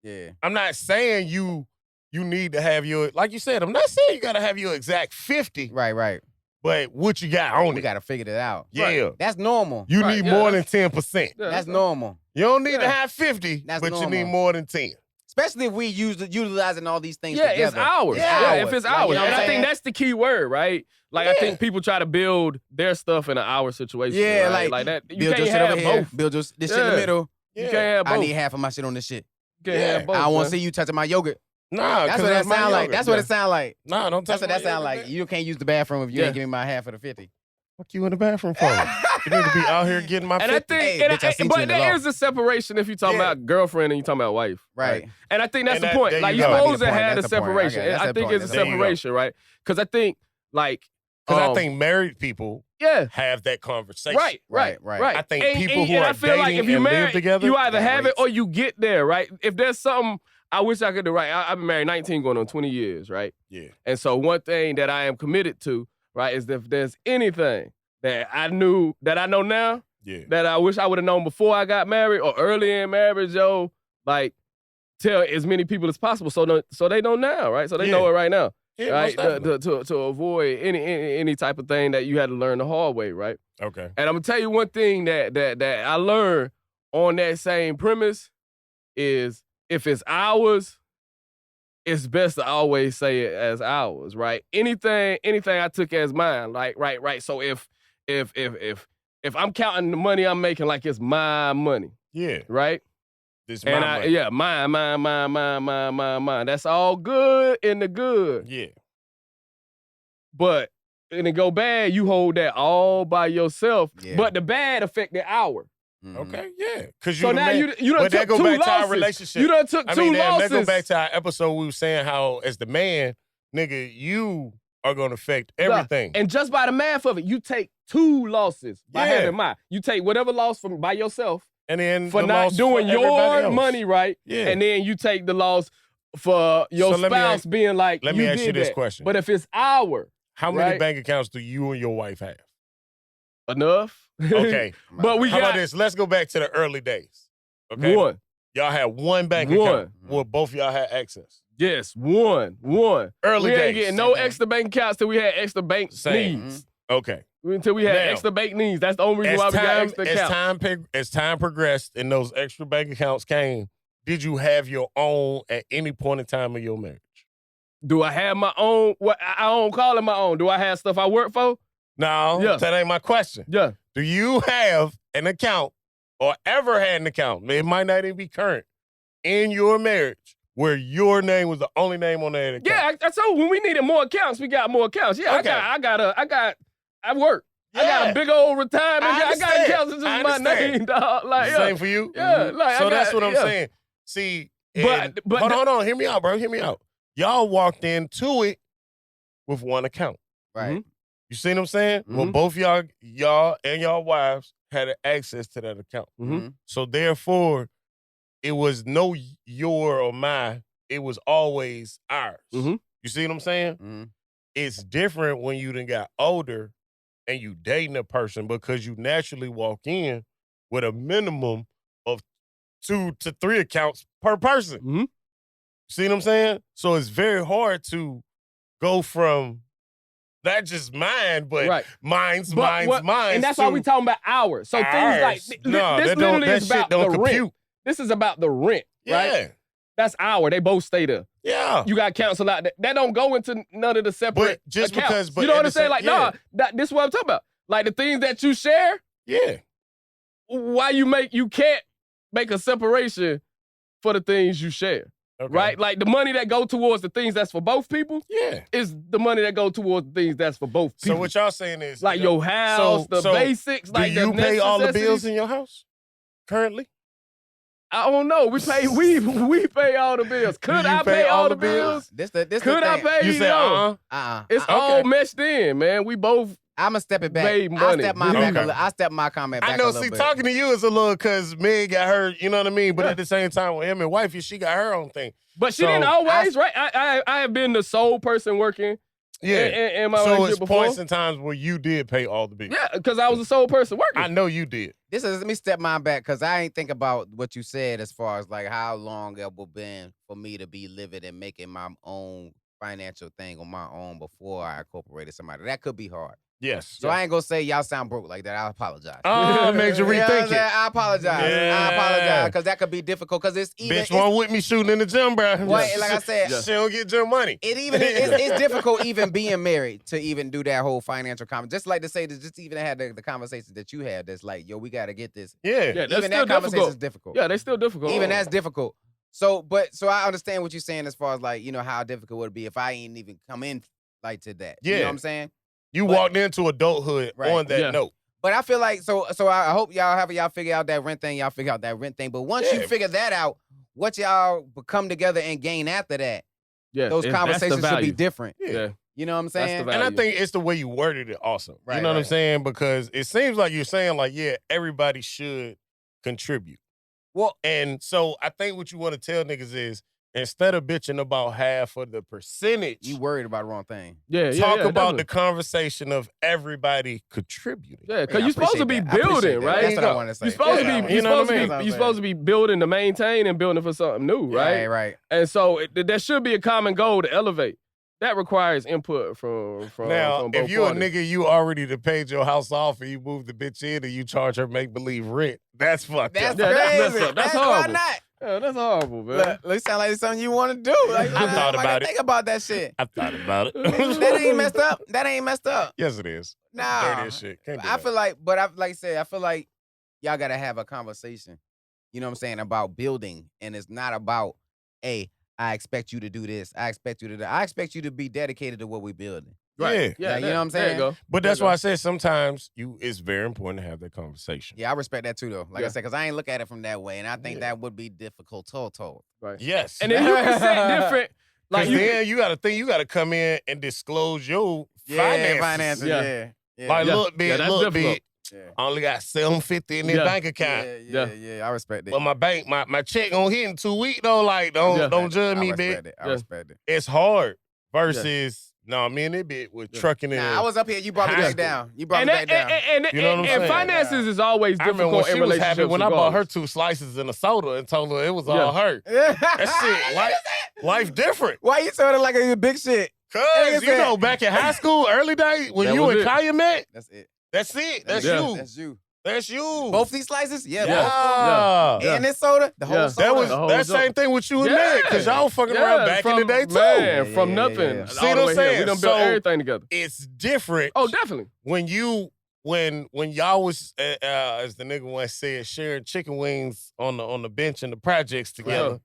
Yeah. I'm not saying you need to have your, like you said, I'm not saying you got to have your exact 50, Right. but what you got on We it? gotta figure it out. Yeah. That's normal. You Right, need yeah, more than that's- 10%. Yeah, That's normal. You don't need to Yeah. have 50, That's but you normal. need more than 10. Especially if we utilizing all these things Yeah, together. it's ours. Yeah, Yeah, ours. if it's Like, ours. you know what And I'm I think saying? that's the key word, right? Like, I Yeah. think people try to build their stuff in an hour situation. Yeah, right? like, that. You build can't your shit over have here. both. Build this shit in the Yeah. middle. You can't have both. I need half of my shit on this shit. You can't Yeah. have both. I don't want man. to see you touching my yogurt. Nah, That's 'cause what that my sound like. yogurt. That's what it sound like. Nah, don't touch That's what my that sound yogurt, like. man. You can't use the bathroom if you Yeah. ain't giving me my half of the 50. Fuck you in the bathroom for? You need to be out here getting my And 50. I think, Hey, bitch, I seen you but in the there law. is a separation if you talking Yeah. about girlfriend and you talking about wife, Right. And I think that's And the that- point. there Like you you're go. supposed to That's the have point. the That's the point. separation. Okay, that's I the think point. it's a There you go. separation, right? Because I think like Because I um, think married people yeah. have that conversation. Right. I think And- people and- who and are I feel like dating if you and live married, together, you either got have it rates. or you get there, right? If there's something I wish I could do, right? I've been married 19 going on 20 years, right? Yeah. And so one thing that I am committed to, right, is that if there's anything that I know now Yeah. that I wish I would have known before I got married or early in marriage, yo, like tell as many people as possible so they know now, right? So they know Yeah. it right now. Yeah, Right, most definitely. to avoid any type of thing that you had to learn the hard way, right? Okay. And I'm gonna tell you one thing that I learned on that same premise is if it's ours, it's best to always say it as ours, right? Anything I took as mine, like right. So if I'm counting the money I'm making like it's my money, Yeah. right? This And my money. mine. That's all good in the good. Yeah. But when it go bad, you hold that all by yourself. Yeah. But the bad affect the hour. Mhm. Okay. Yeah. Because So now you done but that took go two back to our losses. relationship. You done took I two mean, losses. that go back to our episode. We were saying how, as the man, nigga, you are going to affect everything. And just by the math of it, you take two losses by Yeah. having mine. You take whatever loss by yourself And then for the not loss doing for everybody your else. money right. Yeah. And then you take the loss for your So let me spouse ask- being like, let me ask did you this that. question. But if it's our, How many right? bank accounts do you and your wife have? Enough. Okay. But we How about got this? Let's go back to the early days. Okay. one. Y'all had one bank One. account where both of y'all had access. Yes, one. Early We days. ain't getting no extra bank accounts till we had extra bank Same. needs. Okay. Until we had Now, extra bank needs. That's the only reason why we got extra accounts. As time progressed and those extra bank accounts came, did you have your own at any point in time of your marriage? Do I have my own? What I don't call it my own. Do I have stuff I work for? No, Yeah. that ain't my question. Yeah. Do you have an account or ever had an account, it might not even be current, in your marriage where your name was the only name on that account? Yeah, I told when we needed more accounts, we got more accounts. Yeah, Okay. I work. I got a big old retirement. I got understand. accounts that's I just my understand. name, dog. Like, yeah. Same for you? Yeah, like, so I that's got- what I'm yeah. saying. See, But hold on. Hear me out, bro. Hear me out. Y'all walked into it with one account. Right. You see what I'm saying? Well, Mhm. both y'all and y'all wives had access to that account. Mhm. So therefore, it was no your or my. It was always ours. Mhm. You see what I'm saying? Mhm. It's different when you done got older and you dating a person because you naturally walk in with a minimum of 2 to 3 accounts per person. Mhm. See what I'm saying? So it's very hard to go from not just mine, but Right. mine's. And that's why we talking about hours. So things like Ours. No, this that don't- literally that is shit about don't the compute. rent. This is about the rent, right? Yeah. That's our. They both stay there. Yeah. You got counsel out there. That don't go into none of the separate But just accounts. because- but you know at what the I'm saying? same- Like, yeah. this is what I'm talking about. Like the things that you share, Yeah. why you can't make a separation for the things you share. Okay. Right? Like the money that go towards the things that's for both people Yeah. is the money that go towards the things that's for both people. So what y'all saying is like you know, your house, the so basics, do like you the pay all the bills necessities. in your house currently? I don't know. We pay pay all the bills. Could you I pay pay all all the the bills? This the Could I thing. pay? You say No. It's Okay. all meshed in, man. We both I'ma step it back. made I money. step my back Okay. I step my comment back I know. a little See, bit. talking to you is a little because Meg got her. You know what I mean. But Yeah. at the same time, with him and wifey, she got her own thing. But she So, didn't always, right? I have been the sole person working in my So relationship it's before. points and times where you did pay all the bills. Yeah, because I was the sole person working. I know you did. Let me step mine back because I ain't think about what you said as far as like how long it would been for me to be living and making my own financial thing on my own before I incorporated somebody. That could be hard. Yes. So I ain't gonna say y'all sound broke like that. I apologize. Oh, it made you You know what I'm rethink saying? it. I apologize. Yeah. I apologize because that could be difficult because it's even Bitch won't with me shooting in the gym, bro. Well, like I said, she don't get gym money. it's difficult even being married to even do that whole financial comment. Just like to say that just even had the conversation that you had that's like, yo, we got to get this. Yeah. Yeah, that's Even still that conversation difficult. is difficult. Yeah, they still difficult. Even that's difficult. So I understand what you're saying as far as like, you know, how difficult would it be if I ain't even come in like to that. You know Yeah. what I'm saying? You But- walked into adulthood Right. on that Yeah. note. But I feel like so I hope y'all figure out that rent thing. Y'all figure out that rent thing. But once you Yeah. figure that out, what y'all come together and gain after that, yeah, those that's the conversations should be value. different. Yeah. You know what I'm That's the saying? value. And I think it's the way you worded it also. Right, you know what I'm right. saying? Because it seems like you're saying like, yeah, everybody should contribute. Well, And so I think what you want to tell niggas is instead of bitching about half of the percentage, you worried about the wrong thing. Yeah, talk yeah, about the definitely. conversation of everybody contributing. Yeah, because Yeah, I you're supposed to appreciate be that. I appreciate building, that. right? That's what I wanted to say. You're supposed Yeah, to be, you know what I mean? That's you're what I'm supposed to be building to maintain and building for something new, right? Right. And so there should be a common goal to elevate. That requires input from Now, both if you parties. a nigga, you already done paid your house off and you moved the bitch in and you charge her make-believe rent, that's fucked That's up. Yeah, that's crazy. messed up. That's why horrible. not? Yeah, that's horrible, man. Look, sound like it's something you want to do. Like, I thought like, about it. Think about that shit. I thought about it. That ain't messed up. That ain't messed up. Yes, it is. Nah. Dirty as shit. Can't do I that. feel like, but like I said, I feel like y'all gotta have a conversation. You know what I'm saying about building, and it's not about, hey, I expect you to do this. I expect you to do. I expect you to be dedicated to what we're building. Yeah. Yeah, you know what I'm There you saying? go. But There that's you why go. I said sometimes it's very important to have that conversation. Yeah, I respect that too, though. Like I Yeah. said, because I ain't look at it from that way, and I think Yeah. that would be difficult. Told. Right. Yes. And then you can set different, like Like you then you got to think you got to come in and disclose your Yeah, finances. Yeah. Yeah. Like Yeah. look, bitch, Yeah, that's look, bitch. difficult. I only got $750 in this bank account. Yeah. I respect it. But my check gonna hit in 2 weeks though. Like, don't judge me, bitch. I respect it. It's hard versus me and that bitch was trucking in. Nah, I was up here. You brought me back down. You brought me back down. You know what I'm saying? And finances is always I remember difficult when in she was relationships. happy when I bought her 2 slices and a soda and told her it was all her. That shit, life different. Why you sounding like a big shit? Cause you know, back in high school, early days when That you was and it. Kaya met, That's it. that's it. That's Yeah. you. That's you. That's you. Both these slices? Yeah. Yeah. And this soda? The whole Yeah. soda? That was The whole that joke. same thing with you and Nick, because y'all fucking Yeah, around back in the day too. Man, from Yeah. nothing. See all what the I'm way here. saying? We done So- built everything together. It's different Oh, definitely. when y'all was as the nigga once said, sharing chicken wings on the bench in the projects together,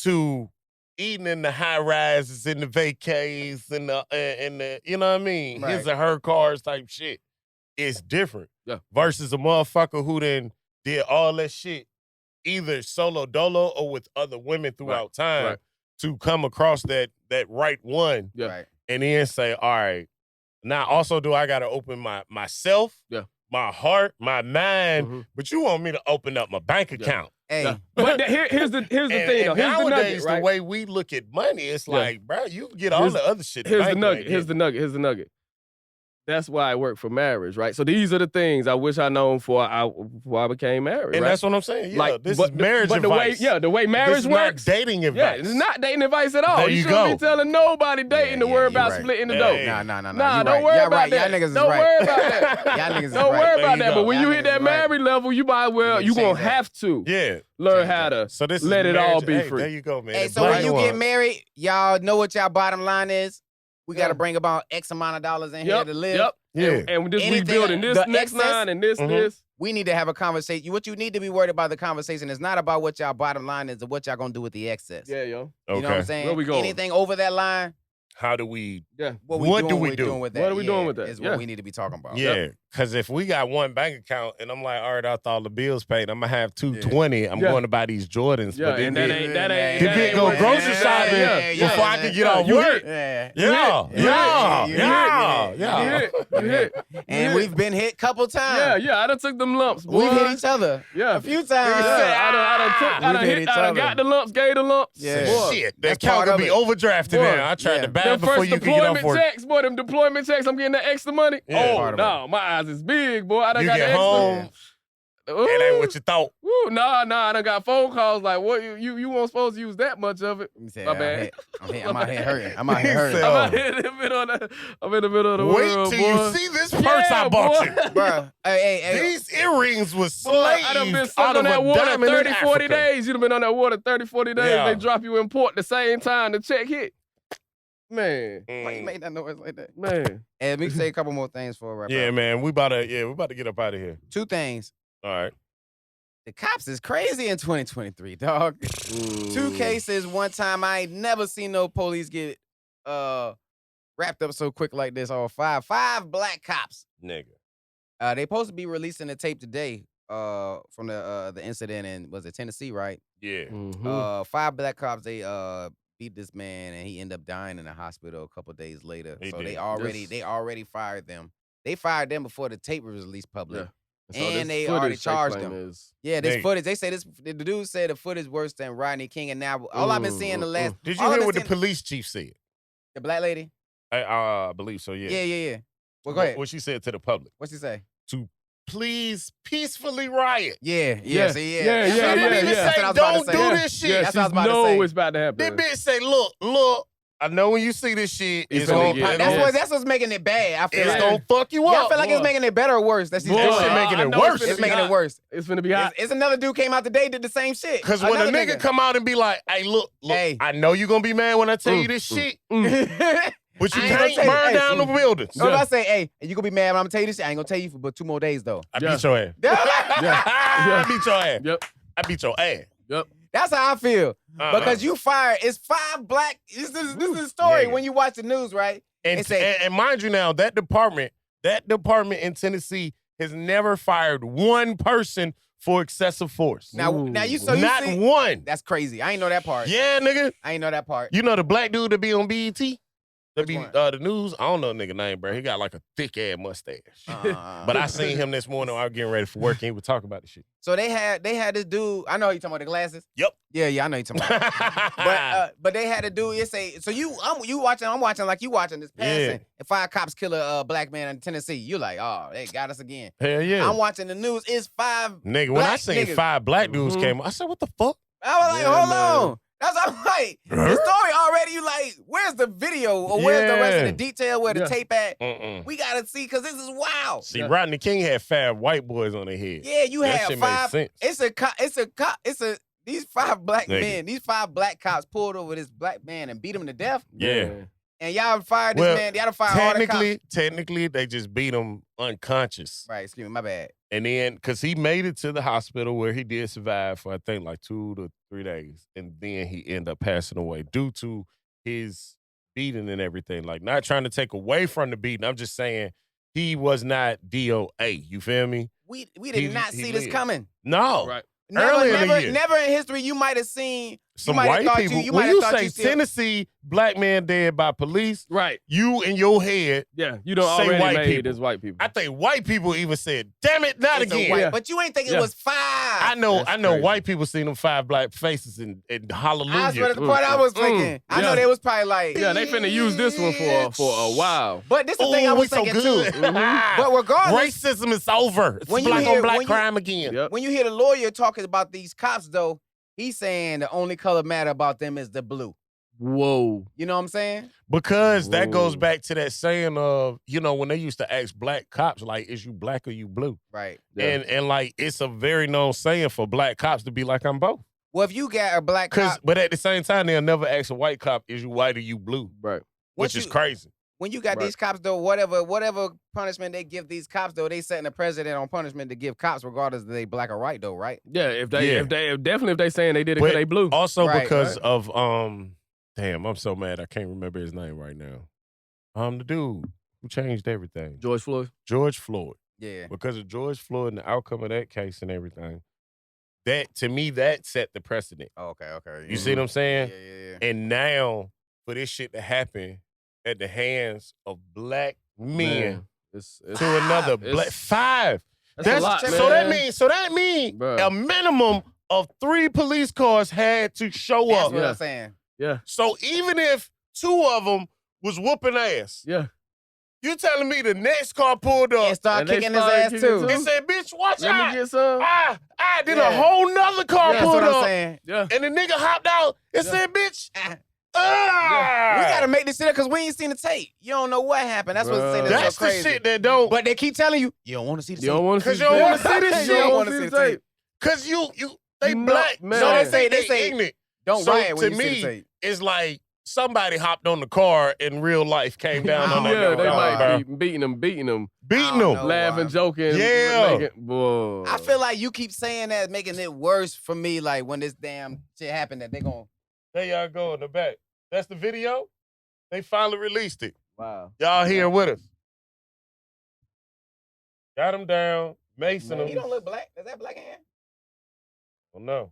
to eating in the high rises, in the vacays, in the you know what I mean, Right. his and her cars type shit. It's different. Yeah. Versus a motherfucker who then did all that shit either solo dolo or with other women throughout time Right. to come across that right one Yeah. Right. and then say, all right, now also do I gotta open myself, my heart, my mind, Mhm. but you want me to open up my bank account. Hey. Yeah. But here's the thing, though. And Here's the nowadays, nugget, right? the way we look at money, it's Yeah. like, bro, you can get all Here's- the other shit. Here's the bank nugget. ain't Here's getting. the nugget. Here's the nugget. That's why I work for marriage, right? So these are the things I wish I known before I became married, And right? that's what I'm saying. Yeah, Like, this but is marriage but advice. the way marriage this is works. not dating Yeah, advice. it's not dating advice at all. There You you shouldn't go. be telling nobody dating to Yeah, worry you're about right. splitting the Hey. dough. Nah. Nah, You don't right. worry Y'all about right. that. Y'all niggas is Don't right. worry about that. Y'all niggas is Don't right. worry There about you that. go. But when Y'all you niggas hit that is right. married level, you might well, Niggas you gonna change that. have to Yeah. learn Change how that. to So this let is it all marriage. be Hey, free. There you go, man. Hey, It's so when you Blacknewaunce. get married, y'all know what y'all bottom line is? We got to Yeah. bring about X amount of dollars in here Yep, to live. yep. Yeah. And this we Anything, building this the next excess- line and this. We need to have a conversation. What you need to be worried about the conversation is not about what y'all bottom line is and what y'all going to do with the excess. Yeah, yo. You know what I'm saying? Where we going? Anything over that line, How do we? Yeah. what do we do? doing with that? What are we doing with that? Is Yeah. what we need to be talking about. Yeah, because if we got one bank account and I'm like, all right, after all the bills paid, I'm gonna have 220. I'm Yeah. going to buy these Jordans. Yeah, but then and that ain't that ain't the that big ain't go what- grocery shopping Yeah. before I can get off You work. hit. Yeah. You hit. And we've been hit a couple times. Yeah, I done took them lumps, boy. We've hit each other Yeah. a few times. I done We've hit each got other. the lumps, gave the lumps. Yeah. Boy. Shit, the That's account part could of be it. overdrafted Boy. now. I tried to buy Them it before first you could get off deployment work. checks, boy, them deployment checks, I'm getting that extra money. Yeah. Oh, Part of no, my eyes is big, boy. I done You got get the extra. home, it ain't what you thought. Woo, nah, I done got phone calls like, what, you weren't supposed to use that much of it. He said, My bad. I'm out here hurting. I'm out here hurting. He I'm, Oh. out here in the middle of the Wait world, till boy. you see this purse Yeah, I bought boy. you. Bro, hey. These earrings was Boy, I done been slaved stuck out on of that a water diamond 30, in 40 Africa. days. You done been on that water 30, 40 days. Yeah. They drop you in port the same time the check hit. Man, Why you make that noise like that? man. Hey, let me say a couple more things for a wrap Yeah, up. man, we about to get up out of here. 2 things. All right. The cops is crazy in 2023, dog. 2 cases, one time. I ain't never seen no police get wrapped up so quick like this. All 5 black cops. Nigga. They supposed to be releasing the tape today from the incident in, was it Tennessee, right? Yeah. Mm-hmm. 5 black cops, they beat this man and he ended up dying in the hospital a couple days later. He So did. they already fired them. They fired them before the tape was released public. Yeah. So And this they footage already they charged claim them. is- Yeah, this Nigga. footage. They say the dude said the footage worse than Rodney King, and now all I've been seeing the last. Did all you I've hear been what the seeing- police chief said? The black lady. I believe so, yeah. Yeah. Well, go ahead. What she said to the public. What's he say? Please peacefully riot. Yeah. Yeah. See, Yeah, She didn't even yeah. That's say, what I was about don't to do say. this shit. Yeah, That's what I was she's about to know say. it's about to happen. That bitch say, look, I know when you see this shit, It's it's gonna gonna, get- That's Yes. that's what's making it bad. I feel it's like. gonna fuck you Y'all up. feel like it's Boy. making it better or worse? That's Boy, doing shit shit. making I it know worse. It's finna be making hot. it worse. It's finna be hot. It's another dude came out today did the same shit. Because when a Another nigga come out and be like, hey, look, Hey. I know you gonna be mad when I tell you this shit, but you I ain't gonna can't tell you- burn hey, down the buildings. So if I say, hey, you gonna be mad when I'm gonna tell you this shit, I ain't gonna tell you for but 2 more days though. I Yeah. beat your ass. I beat your ass. Yep. I beat your ass. Yep. That's how I feel. Uh-uh. Because you fired, it's 5 black. This is the story Nigga. when you watch the news, right? And, They say- and mind you now, that department in Tennessee has never fired one person for excessive force. Now you so you Not see, one. that's crazy. I ain't know that part. Yeah, nigga. I ain't know that part. You know the black dude that be on BET? Which one? The news, I don't know the nigga name, bro. He got like a thick ass mustache. But I seen him this morning. I was getting ready for work, and he was talking about the shit. So they had this dude. I know you talking about the glasses. Yep. Yeah, I know you talking about. But they had a dude. It say so I'm watching like you watching this passing. And 5 cops kill a black man in Tennessee. You like, oh, they got us again. Hell yeah. I'm watching the news. It's 5. Nigga, when I seen 5 black dudes came, I said, what the fuck? I was like, hold on. That's what I'm like. The story already, you like, where's the video or where's the rest of the detail where the tape at? We gotta see because this is wild. See, Rodney King had 5 white boys on their head. Yeah, you that have shit 5. Made sense. These 5 black men, these 5 black cops pulled over this black man and beat him to death. Yeah. And y'all fired this man. Y'all fired all the cops. Technically, they just beat him unconscious. Right, excuse me, my bad. And then, because he made it to the hospital where he did survive for, I think, like 2 to 3 days. And then he ended up passing away due to his beating and everything. Like, not trying to take away from the beating. I'm just saying he was not DOA. You feel me? We did not see this coming. No. Right. Never in history you might have seen some white people. When you say Tennessee, black man dead by police, right? You in your head, you don't already white made people. As white people. I think white people even said, "Damn it, not again." But you ain't think it was 5. I know crazy. White people seen them 5 black faces and hallelujah. That's what the part I was thinking. I know they was probably like, they finna use this one for a while. But this is the thing I was thinking good. too. But regardless, racism is over. It's black on black crime again. When you hear the lawyer talking about these cops, though, he's saying the only color matter about them is the blue. Whoa. You know what I'm saying? Because that goes back to that saying of, when they used to ask black cops, like, is you black or you blue? Right. Yeah. And like, it's a very known saying for black cops to be like, I'm both. Well, if you got a black cop. But at the same time, they'll never ask a white cop, is you white or you blue? Right. Which is crazy. When you got these cops, though, whatever punishment they give these cops, though, they setting a precedent on punishment to give cops regardless if they black or white, though, right? Yeah, if they saying they did it because they blue. Also because of damn, I'm so mad I can't remember his name right now. The dude who changed everything. George Floyd. George Floyd. Yeah. Because of George Floyd and the outcome of that case and everything. That to me, that set the precedent. Okay. You see what I'm saying? Yeah. And now for this shit to happen at the hands of black men it's to another black 5. That's a lot, man. So that means a minimum of 3 police cars had to show up. That's what I'm saying. Yeah. So even if 2 of them was whooping ass, you telling me the next car pulled up and started kicking his ass too? And said, "Bitch, watch out!" Let me get some. I did a whole nother car pulled up. Saying. Yeah. And the nigga hopped out and said, "Bitch." We gotta make this shit up because we ain't seen the tape. You don't know what happened. That's what's saying. That's so crazy. the shit that don't. But they keep telling you, you don't want to see the tape. You don't want to see Because you don't want to see this shit. You don't want to see the tape. Because they black. Man. So they they say ignorant. Don't riot when you see the to me, tape. it's like somebody hopped on the car in real life, came down on that. Yeah, they might bro. be beating them, laughing, joking. Yeah. Boy. I feel like you keep saying that, making it worse for me. Like when this damn shit happened, that they gonna. There y'all go in the back. That's the video. They finally released it. Wow. Y'all here with us. Got him down. Mason him. He don't look black. Is that black hand? Oh, no.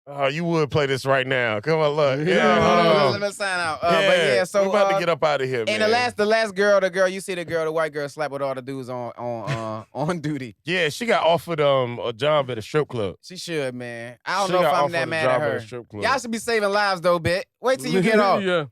Oh, you would play this right now. Come on, look. Yeah, Let me sign out. So we're about to get up out of here, man. And the last girl, you see the white girl slap with all the dudes on duty. Yeah, she got offered a job at a strip club. She should, man. I don't know if I'm that mad at her. Y'all should be saving lives though, bit. Wait till you get off. Yeah.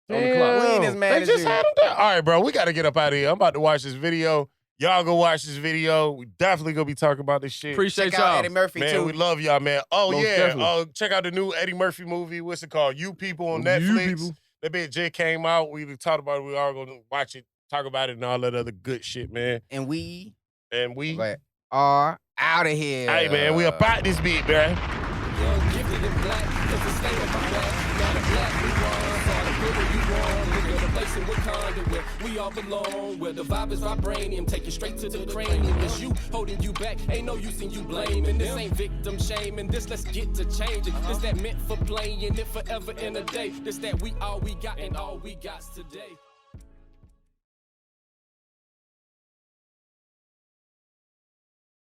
On the clock. We ain't as mad as They just you. had him there. All right, bro, we got to get up out of here. I'm about to watch this video. Y'all go watch this video. We definitely gonna be talking about this shit. Appreciate Check y'all. out Eddie Murphy man, too. we love y'all, man. Oh, Most yeah. definitely. Check out the new Eddie Murphy movie. What's it called? You People on Netflix. That bitch just came out. We talked about it. We are gonna watch it, talk about it, and all that other good shit, man. And we are out of here. Hey, man, we about this beat, man. Young, gifted in black, 'cause the state of my back. Not a black New-Aunce, all the glitter you want. Look at the place in Wakanda where we all belong. Where the vibe is vibranium, take you straight to the cranium. It's you holding you back, ain't no use in you blaming. This ain't victim shaming, this let's get to changing. This that meant for playing it forever in a day. This that we all we got and all we got's today.